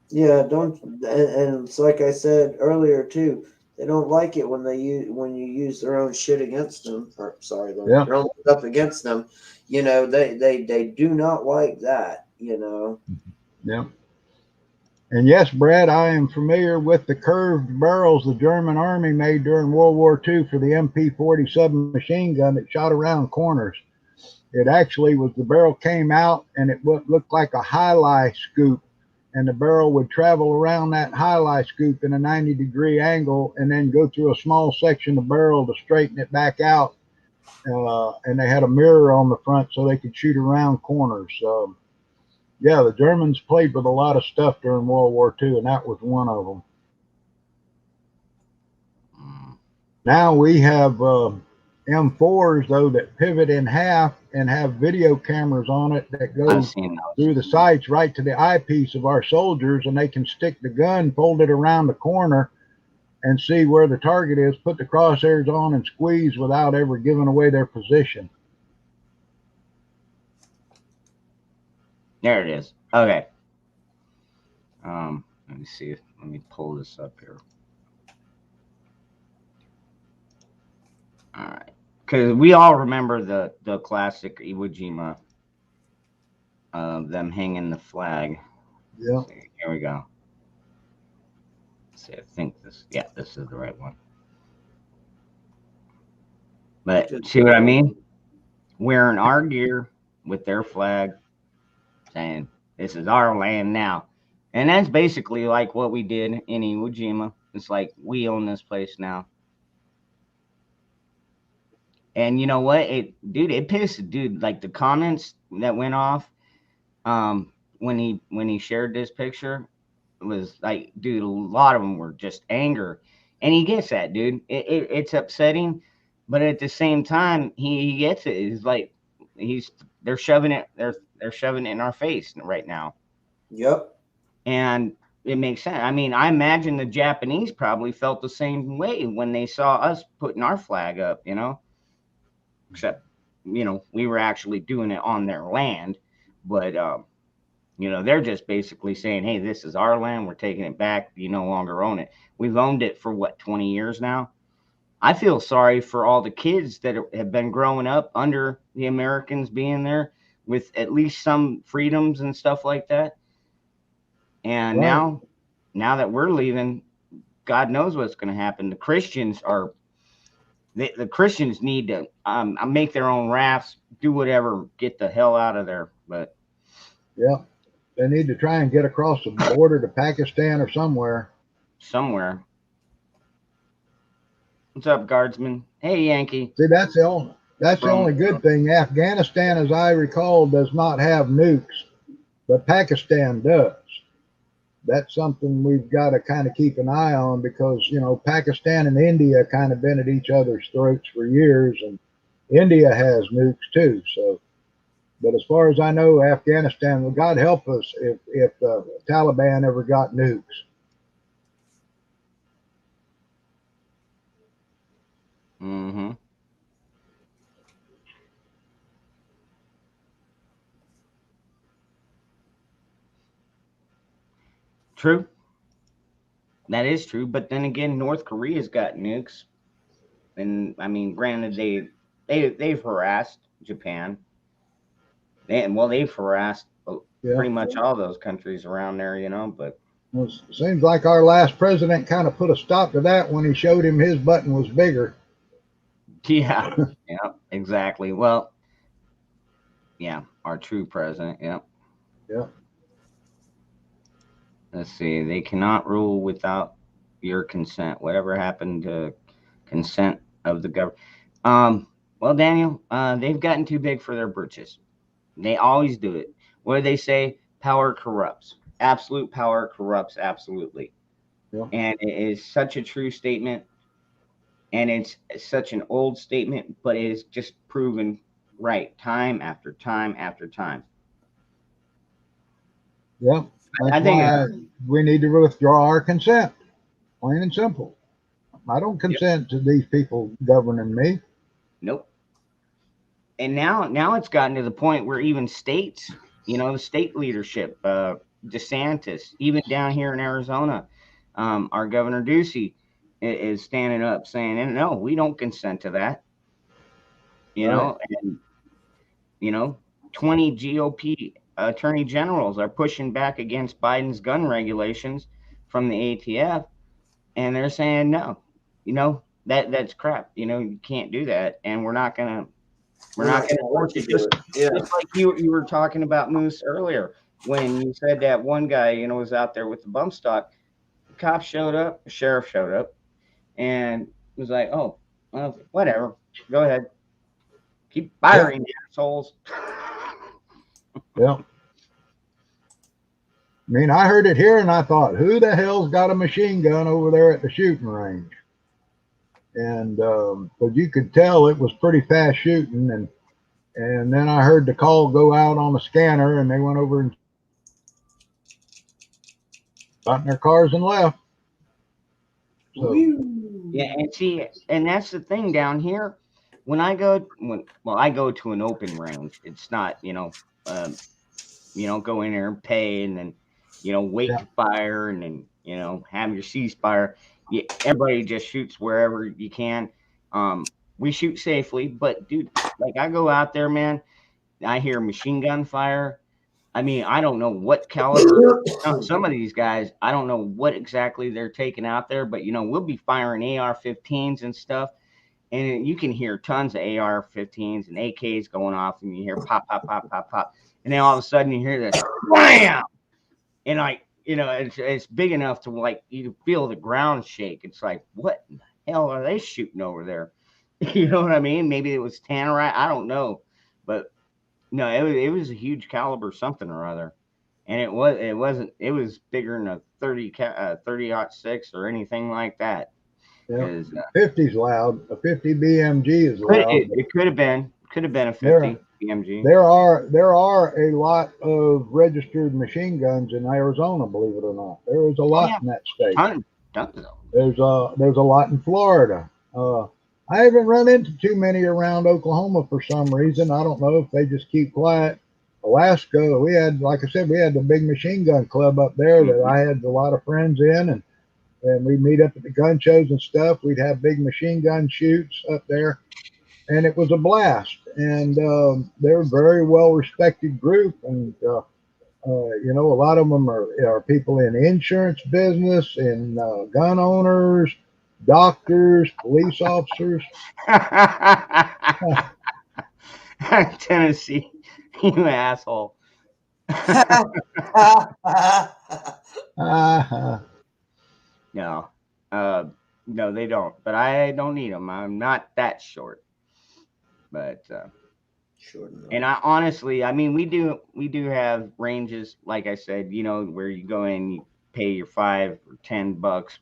Yeah, don't, and it's like I said earlier too. They don't like it when you use their own shit against them. Or sorry, their own stuff against them. They do not like that. you know. Yeah. And yes, Brad, I am familiar with the curved barrels the German army made during World War II for the MP-40 submachine gun that shot around corners. It actually was, the barrel came out and it looked like a highlight scoop, and the barrel would travel around that highlight scoop in a 90-degree angle and then go through a small section of barrel to straighten it back out. And they had a mirror on the front so they could shoot around corners. Yeah, the Germans played with a lot of stuff during World War II, and that was one of them. Now we have M4s, though, that pivot in half and have video cameras on it that go through the sights right to the eyepiece of our soldiers, and they can stick the gun, fold it around the corner, and see where the target is, put the crosshairs on, and squeeze without ever giving away their position. There it is. Okay. Let me see. Let me pull this up here. All right. Because we all remember the classic Iwo Jima, them hanging the flag. Yeah. Here we go. Let's see, I think this is the right one. But see what I mean? Wearing our gear with their flag, saying this is our land now. And that's basically like what we did in Iwo Jima. It's like we own this place now. And you know what? It pissed the dude. Like the comments that went off when he shared this picture, it was like, dude, a lot of them were just anger. And he gets that, dude. It's upsetting, but at the same time, he gets it. He's like they're shoving it in our face right now. Yep. And it makes sense. I mean, I imagine the Japanese probably felt the same way when they saw us putting our flag up, you know. Except, you know, we were actually doing it on their land, but you know, they're just basically saying, hey, this is our land, we're taking it back, you no longer own it. We've owned it for what, 20 years now. I feel sorry for all the kids that have been growing up under the Americans being there with at least some freedoms and stuff like that. And Right. now that we're leaving, God knows what's going to happen. The Christians are the Christians need to make their own rafts, do whatever, get the hell out of there. But yeah, they need to try and get across the border to Pakistan or somewhere. Somewhere. What's up, Guardsman? Hey, Yankee. See, that's the only good thing. Afghanistan, as I recall, does not have nukes, but Pakistan does. That's something we've got to kind of keep an eye on, because, you know, Pakistan and India kind of been at each other's throats for years, and India has nukes too. So, but as far as I know, Afghanistan, well, God help us if the Taliban ever got nukes. Mm-hmm. True. That is true. But then again, North Korea's got nukes. And I mean, granted, they've harassed Japan. They've harassed pretty much all those countries around there, you know, but Well, it seems like our last president kind of put a stop to that when he showed him his button was bigger. yeah, yeah, exactly. Well, yeah, our true president, yeah. Yeah. Let's see. They cannot rule without your consent. Whatever happened to consent of the government? Well, Daniel, they've gotten too big for their britches. They always do it. What do they say? Power corrupts. Absolute power corrupts absolutely. Yeah. And it is such a true statement. And it's such an old statement, but it is just proven right time after time after time. Yeah. That's why we need to withdraw our consent. Plain and simple. I don't consent to these people governing me. Nope. And now it's gotten to the point where even states, you know, the state leadership, DeSantis, even down here in Arizona, our Governor Ducey is standing up saying, no, we don't consent to that. You know, and, you know, 20 GOP attorney generals are pushing back against Biden's gun regulations from the ATF, and they're saying no, that's crap. You can't do that, and we're not gonna force it. Just like you were talking about Moose earlier when you said that one guy was out there with the bump stock. The cop showed up, the sheriff showed up, and was like, "Oh, well, whatever, go ahead, keep firing, assholes." Yeah. I mean, I heard it here and I thought, who the hell's got a machine gun over there at the shooting range? And but you could tell it was pretty fast shooting, and then I heard the call go out on the scanner, and they went over and got in their cars and left. So, yeah, and that's the thing down here. When I go to an open range. It's not go in there and pay and then wait to fire and then have your ceasefire. Yeah, everybody just shoots wherever you can. We shoot safely, but dude, like I go out there, man, I hear machine gun fire. I mean, I don't know what caliber. Some of these guys, I don't know what exactly they're taking out there, but we'll be firing AR-15s and stuff, and you can hear tons of AR-15s and AKs going off, and you hear pop, pop, pop, pop, pop, and then all of a sudden you hear this wham, and it's big enough to like you feel the ground shake. It's like, what in the hell are they shooting over there? You know what I mean? Maybe it was Tannerite. I don't know, but no, it was a huge caliber something or other, and it was bigger than a 30-06 or anything like that. Yeah, 50's loud. A 50 BMG is loud. It could have been a 50 BMG. There are a lot of registered machine guns in Arizona, believe it or not. There is a lot in that state. There's a lot in Florida. I haven't run into too many around Oklahoma for some reason. I don't know if they just keep quiet. Alaska, we had, like I said, we had the big machine gun club up there that I had a lot of friends in, and we'd meet up at the gun shows and stuff. We'd have big machine gun shoots up there, and it was a blast. And they're a very well respected group, and a lot of them are people in the insurance business, and gun owners, doctors, police officers. Tennessee, you asshole. No, they don't. But I don't need them. I'm not that short. But short enough. And I honestly, I mean, we do have ranges, like I said, where you go in, you pay your $5 or $10.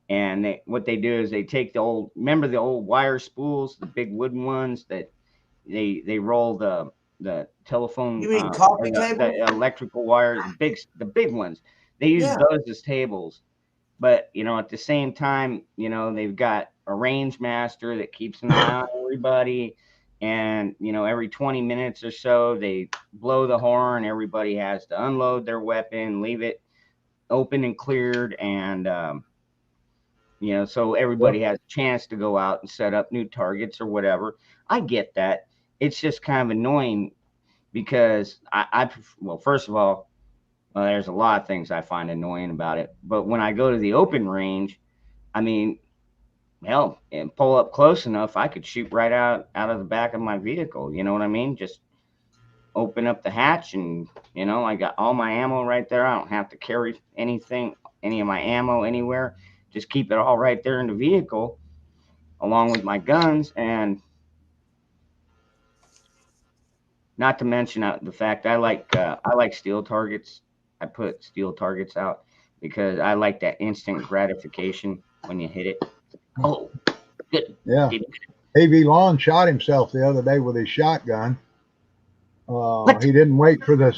And what they do is they take the old wire spools, the big wooden ones that they roll the telephone. You mean coffee table? The electrical wires, the big ones. They use those as tables, but at the same time, they've got a range master that keeps an eye on everybody, and every 20 minutes or so they blow the horn. Everybody has to unload their weapon, leave it open and cleared, and so everybody has a chance to go out and set up new targets or whatever. I get that. It's just kind of annoying because well, first of all, there's a lot of things I find annoying about it. But when I go to the open range, I mean, hell, and pull up close enough, I could shoot right out of the back of my vehicle. You know what I mean? Just open up the hatch and, I got all my ammo right there. I don't have to carry any of my ammo anywhere. Just keep it all right there in the vehicle along with my guns. And not to mention the fact I like steel targets. I put steel targets out because I like that instant gratification when you hit it. Oh, good. Yeah. A.V. Long shot himself the other day with his shotgun. He didn't wait for the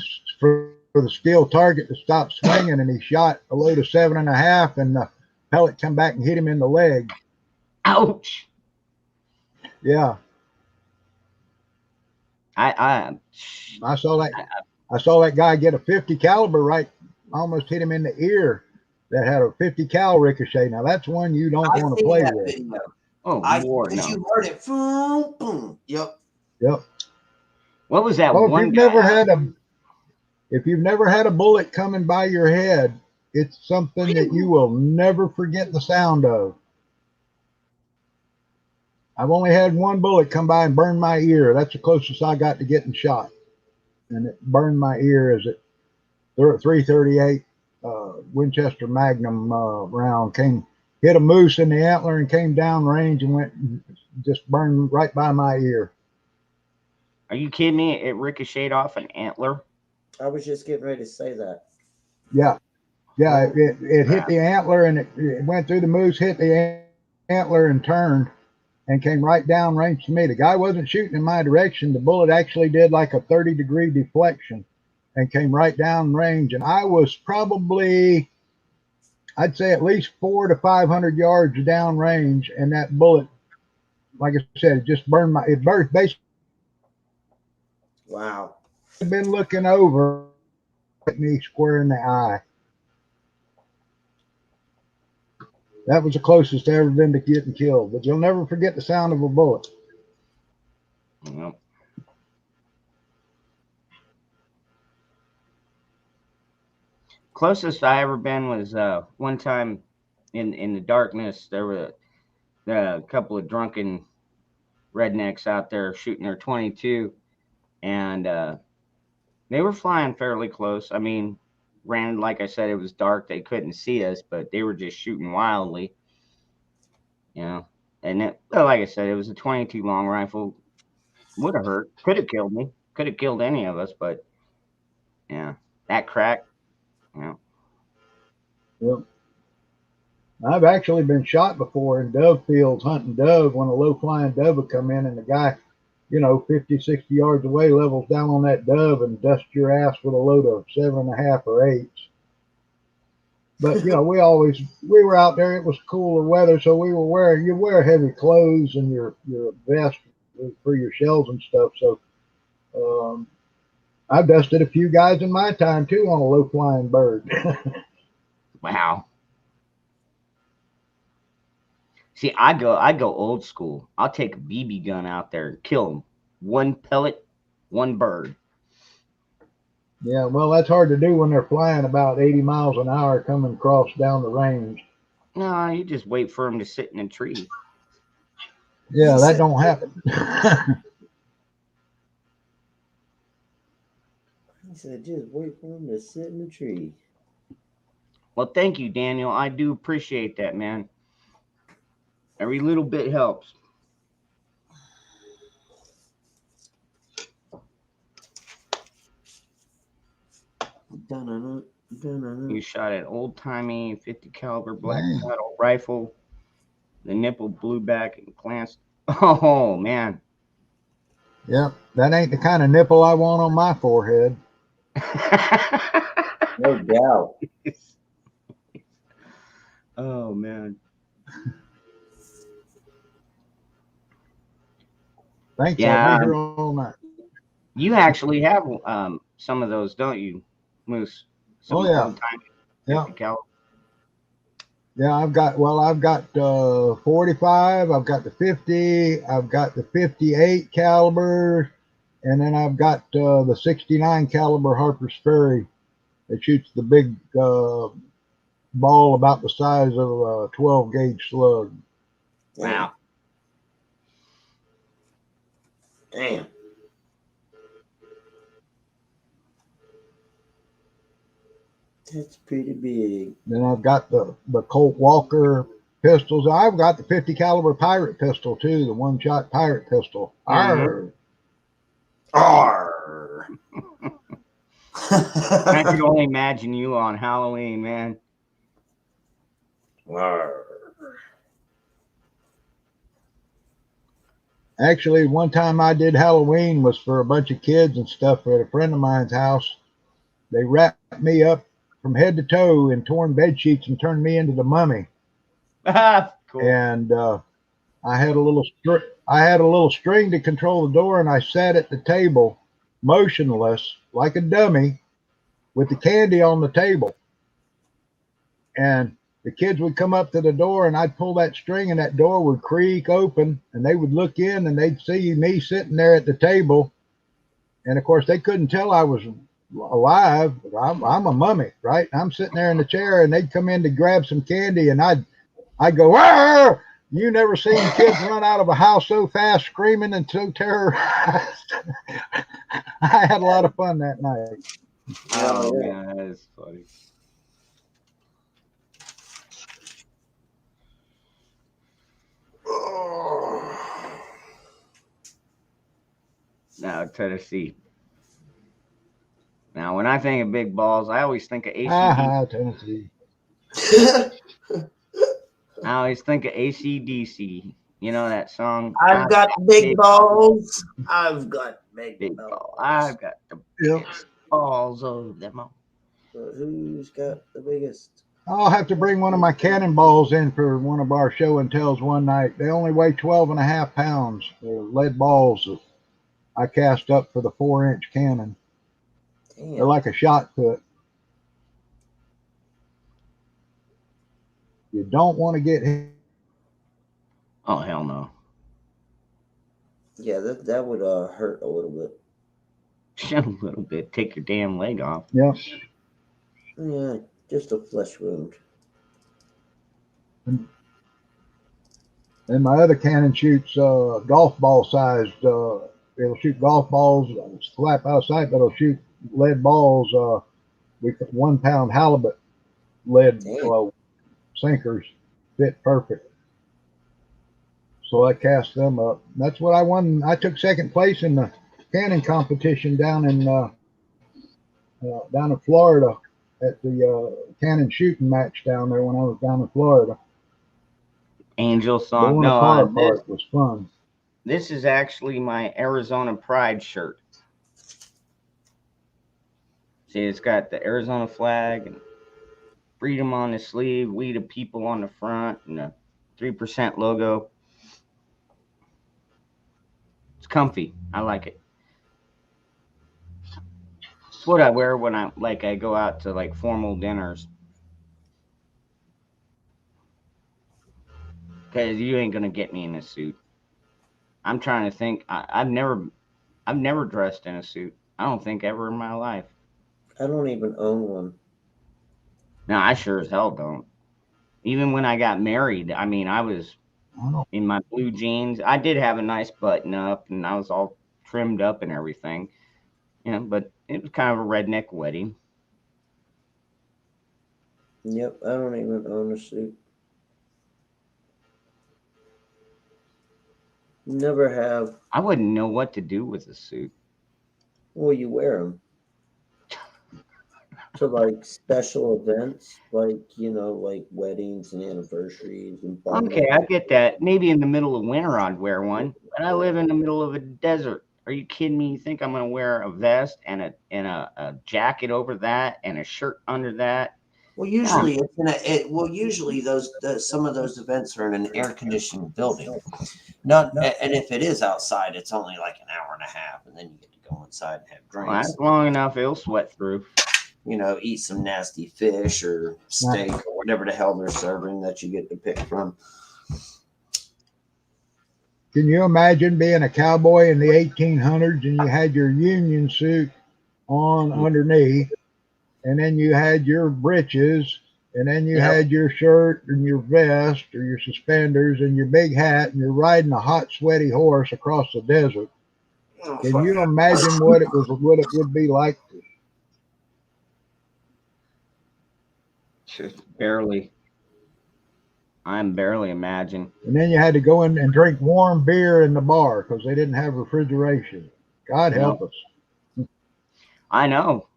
steel target to stop swinging, and he shot a load of 7.5, and the pellet come back and hit him in the leg. Ouch. Yeah. I saw that guy get a 50 caliber right, almost hit him in the ear. That had a 50 cal ricochet. Now that's one you don't want to play with. Video. Oh, Lord, no. You heard it. Boom, boom. Yep. Yep. What was that well, one if you've guy? never had a If you've never had a bullet coming by your head, it's something that you will never forget the sound of. I've only had one bullet come by and burn my ear. That's the closest I got to getting shot. And it burned my ear as it 338 Winchester Magnum round hit a moose in the antler and came down range and went just burned right by my ear. Are you kidding me? It ricocheted off an antler. I was just getting ready to say that. Yeah. It hit the antler and it went through the moose, hit the antler and turned and came right down range to me. The guy wasn't shooting in my direction. The bullet actually did like a 30-degree deflection and came right down range. And I was probably, I'd say at least 400 to 500 yards down range. And that bullet, like I said, it just burned basically. Wow. I've been looking over at me square in the eye. That was the closest I've ever been to getting killed. But you'll never forget the sound of a bullet. Yep. Closest I ever been was one time in the darkness. There were a couple of drunken rednecks out there shooting their 22, and they were flying fairly close. I mean, like I said, it was dark. They couldn't see us, but they were just shooting wildly. You know, and like I said, it was a 22 long rifle. Would have hurt. Could have killed me. Could have killed any of us, but yeah, that crack. Yeah. Yep. I've actually been shot before in dove fields hunting dove when a low flying dove would come in and the guy, 50, 60 yards away levels down on that dove and dust your ass with a load of 7.5 or 8s. But, we were out there. It was cooler weather. So you wear heavy clothes and your vest for your shells and stuff. So, I've dusted a few guys in my time too on a low flying bird. Wow. See, I go old school. I'll take a BB gun out there and kill them. One pellet, one bird. Yeah, well, that's hard to do when they're flying about 80 miles an hour coming across down the range. No, you just wait for them to sit in a tree. Yeah, that don't happen. He said, just wait for him to sit in the tree. Well, thank you, Daniel. I do appreciate that, man. Every little bit helps. You shot an old-timey 50 caliber black saddle rifle. The nipple blew back and glanced. Oh, man. Yep, that ain't the kind of nipple I want on my forehead. No doubt. Oh, man. Thanks, I'll be here all night. You actually have some of those, don't you, Moose? Some Yeah. Yeah, I've got 45, I've got the 50, I've got the 58 caliber, and then I've got the 69 caliber Harper's Ferry that shoots the big ball about the size of a 12 gauge slug. Wow. Damn. That's pretty big. Then I've got the Colt Walker pistols. I've got the 50 caliber Pirate pistol too, the one-shot Pirate pistol. Arr. Arr. I can only imagine you on Halloween, man. Arr. Actually, one time I did Halloween was for a bunch of kids and stuff at a friend of mine's house. They wrapped me up from head to toe in torn bed sheets and turned me into the mummy. Cool. And I had a little string to control the door, and I sat at the table, motionless like a dummy, with the candy on the table. And the kids would come up to the door, and I'd pull that string, and that door would creak open, and they would look in, and they'd see me sitting there at the table. And of course, they couldn't tell I was alive, I'm a mummy, right? I'm sitting there in the chair, and they'd come in to grab some candy, and I'd go, "Arr!" You never seen kids run out of a house so fast, screaming and so terrorized. I had a lot of fun that night. Oh, man, that is funny. Now, Tennessee. Now, when I think of big balls, I always think of ACDC. Tennessee. I always think of ACDC. You know that song? I've got big balls. I've got big balls. Ball. I've got the biggest balls of them all. But who's got the biggest? I'll have to bring one of my cannonballs in for one of our show and tells one night. They only weigh 12.5 pounds. They're lead balls that I cast up for the 4-inch cannon. Damn. They're like a shot put. You don't want to get hit. Oh, hell no. Yeah, that would hurt a little bit. A little bit. Take your damn leg off. Yeah. Yeah, just a flesh wound. And my other cannon shoots golf ball sized. It'll shoot golf balls, slap outside, but it'll shoot lead balls. We 1 pound halibut lead sinkers fit perfect. So I cast them up. That's what I won. I took second place in the cannon competition down in Florida at the cannon shooting match down there when I was down in Florida. Angel song. The No, part was fun. This is actually my Arizona Pride shirt. See, it's got the Arizona flag and freedom on the sleeve, we the people on the front, and the 3% logo. It's comfy. I like it. It's what I wear when I go out to like formal dinners. Because you ain't gonna get me in a suit. I'm trying to think. I've never dressed in a suit. I don't think ever in my life. I don't even own one. No, I sure as hell don't. Even when I got married, I mean, I was in my blue jeans. I did have a nice button up, and I was all trimmed up and everything. You know, but it was kind of a redneck wedding. Yep, I don't even own a suit. Never have. I wouldn't know what to do with a suit. Well, you wear them to like special events, like like weddings and anniversaries and. Okay, I get that. Maybe in the middle of winter I'd wear one, but I live in the middle of a desert. Are you kidding me? You think I'm gonna wear a vest and a jacket over that and a shirt under that? Well, usually it's usually some of those events are in an air conditioned building. And if it is outside, it's only like an hour and a half, and then you get to go inside and have drinks. Well, that's long enough. It'll sweat through. Eat some nasty fish or steak or whatever the hell they're serving that you get to pick from. Can you imagine being a cowboy in the 1800s and you had your Union suit on underneath, and then you had your breeches, and then you had your shirt and your vest or your suspenders and your big hat, and you're riding a hot, sweaty horse across the desert? Can you imagine what it would be like? Barely. I'm barely imagining. And then you had to go in and drink warm beer in the bar because they didn't have refrigeration. God help us. I know.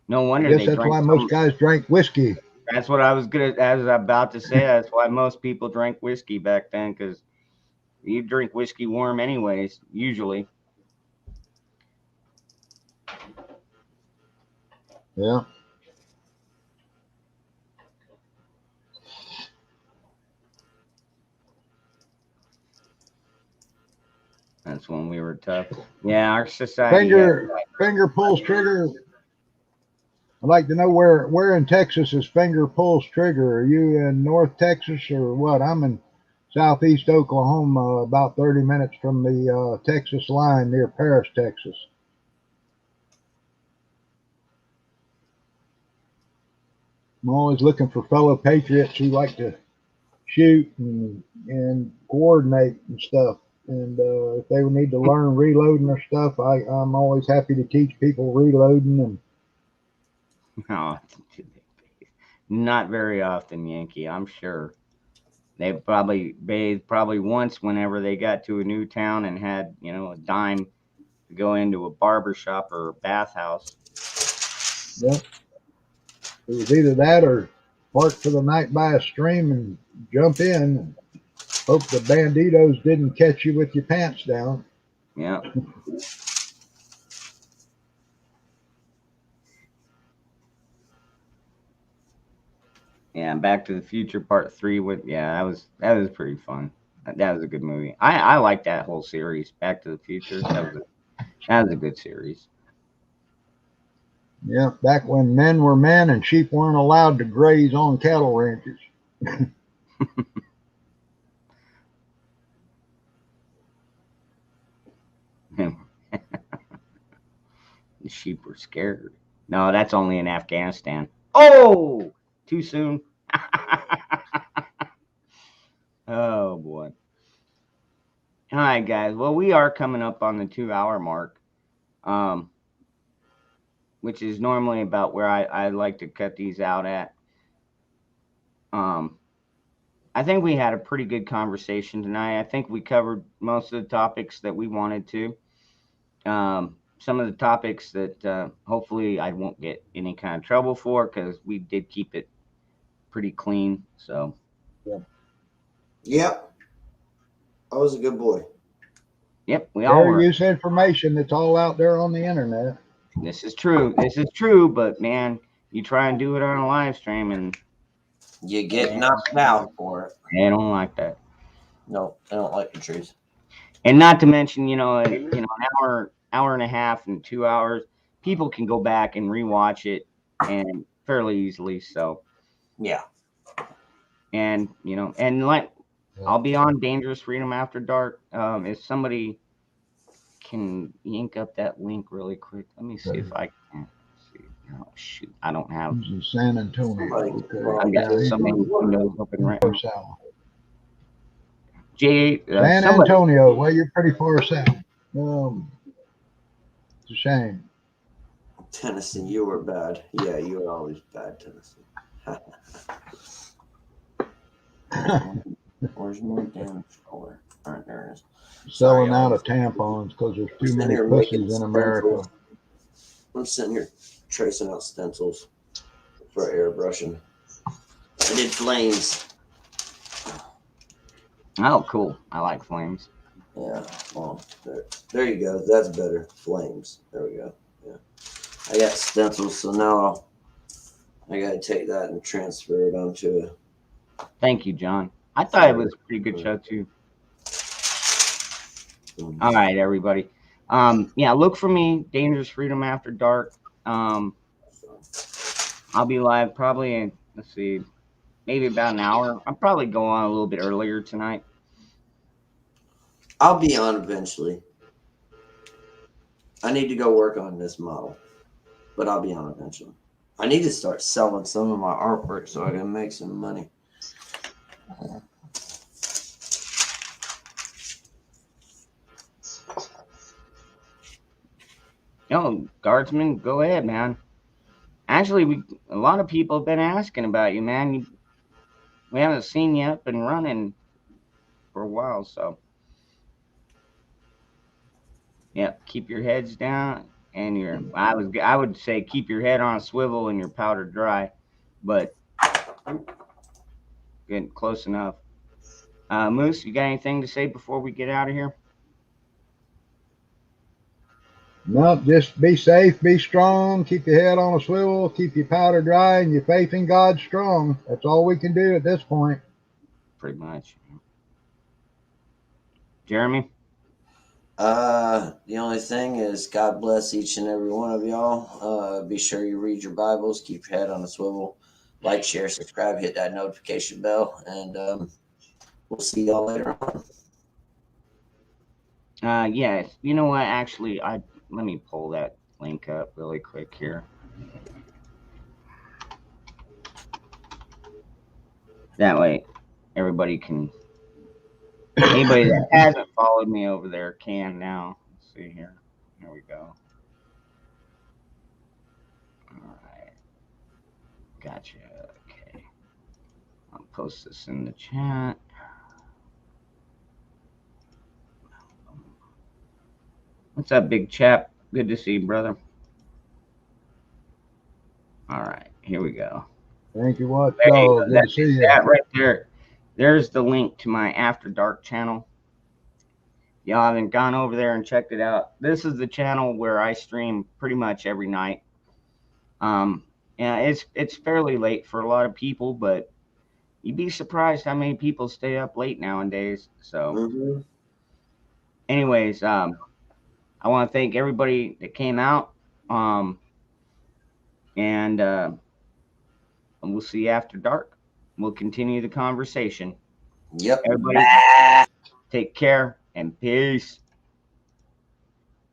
No wonder. I guess that's why most guys drank whiskey. That's what I was about to say. That's why most people drank whiskey back then, because you drink whiskey warm anyways, usually. Yeah. That's when we were tough. Yeah, our society. Finger pulls trigger. I'd like to know where in Texas is finger pulls trigger. Are you in North Texas or what? I'm in southeast Oklahoma, about 30 minutes from the Texas line near Paris, Texas. I'm always looking for fellow patriots who like to shoot and coordinate and stuff. And if they need to learn reloading or stuff, I'm always happy to teach people reloading. And No, not very often, Yankee. I'm sure they probably bathed probably once whenever they got to a new town and had a dime to go into a barber shop or a bathhouse. yeah, it was either that or park for the night by a stream and jump in and hope the banditos didn't catch you with your pants down. Yeah. Yeah, Back to the Future Part 3 that was pretty fun. That was a good movie. I like that whole series, Back to the Future. That was a good series. Yeah, back when men were men and sheep weren't allowed to graze on cattle ranches. The sheep were scared. No, that's only in Afghanistan. Oh, too soon. Oh boy. All right, guys. Well, we are coming up on the 2-hour mark, which is normally about where I like to cut these out at. I think we had a pretty good conversation tonight. I think we covered most of the topics that we wanted to. Some of the topics that hopefully I won't get any kind of trouble for, because we did keep it pretty clean. So. Yep. I was a good boy. Yep, we all Fair were. use information that's all out there on the internet. This is true. This is true. But man, you try and do it on a live stream, and you get knocked out for it. They don't like that. No, they don't like the truth. And not to mention, an hour and a half and 2 hours, people can go back and rewatch it and fairly easily. So yeah. And I'll be on Dangerous Freedom After Dark. If somebody can yank up that link really quick, let me see if I can. Oh shoot, I don't have. This is San Antonio. Okay. I've got so many windows open right now. South. San Antonio. Well, you're pretty far south. It's a shame. Tennessee, you were bad. Yeah, you were always bad, Tennessee. Where's my damn score? All right, there it is. Selling out of tampons because there's too many pussies in America. I'm sitting here tracing out stencils for airbrushing. I did flames. Oh, cool. I like flames. Yeah, well, there you go. That's better. Flames. There we go. Yeah. I got stencils, so now I got to take that and transfer it onto a... Thank you, John. I thought it was a pretty good show, too. All right, everybody. Look for me, Dangerous Freedom After Dark. I'll be live probably in, let's see, maybe about an hour. I'll probably go on a little bit earlier tonight. I'll be on eventually. I need to go work on this model, but I'll be on eventually. I need to start selling some of my artwork so I can make some money. Guardsman, go ahead, man. Actually, a lot of people have been asking about you, man. We haven't seen you up and running for a while, so yeah, keep your heads down and I would say keep your head on a swivel and your powder dry, but good, close enough. Moose, you got anything to say before we get out of here? No, just be safe, be strong, keep your head on a swivel, keep your powder dry, and your faith in God strong. That's all we can do at this point. Pretty much. Jeremy? The only thing is God bless each and every one of y'all. Be sure you read your Bibles, keep your head on a swivel, like, share, subscribe, hit that notification bell, and we'll see y'all later on. Yes. You know what? Actually, let me pull that link up really quick here. That way, everybody can. Anybody that hasn't followed me over there can now. Let's see here. Here we go. All right. Gotcha. Okay. I'll post this in the chat. What's up, big chap? Good to see you, brother. All right. Here we go. Thank you, Watch There you Dog. go. Good to see you. That right there. There's the link to my After Dark channel. Y'all haven't gone over there and checked it out. This is the channel where I stream pretty much every night. Yeah, it's fairly late for a lot of people, but you'd be surprised how many people stay up late nowadays. So, anyways, I want to thank everybody that came out. And we'll see you after dark. We'll continue the conversation. Yep. Everybody, take care and peace.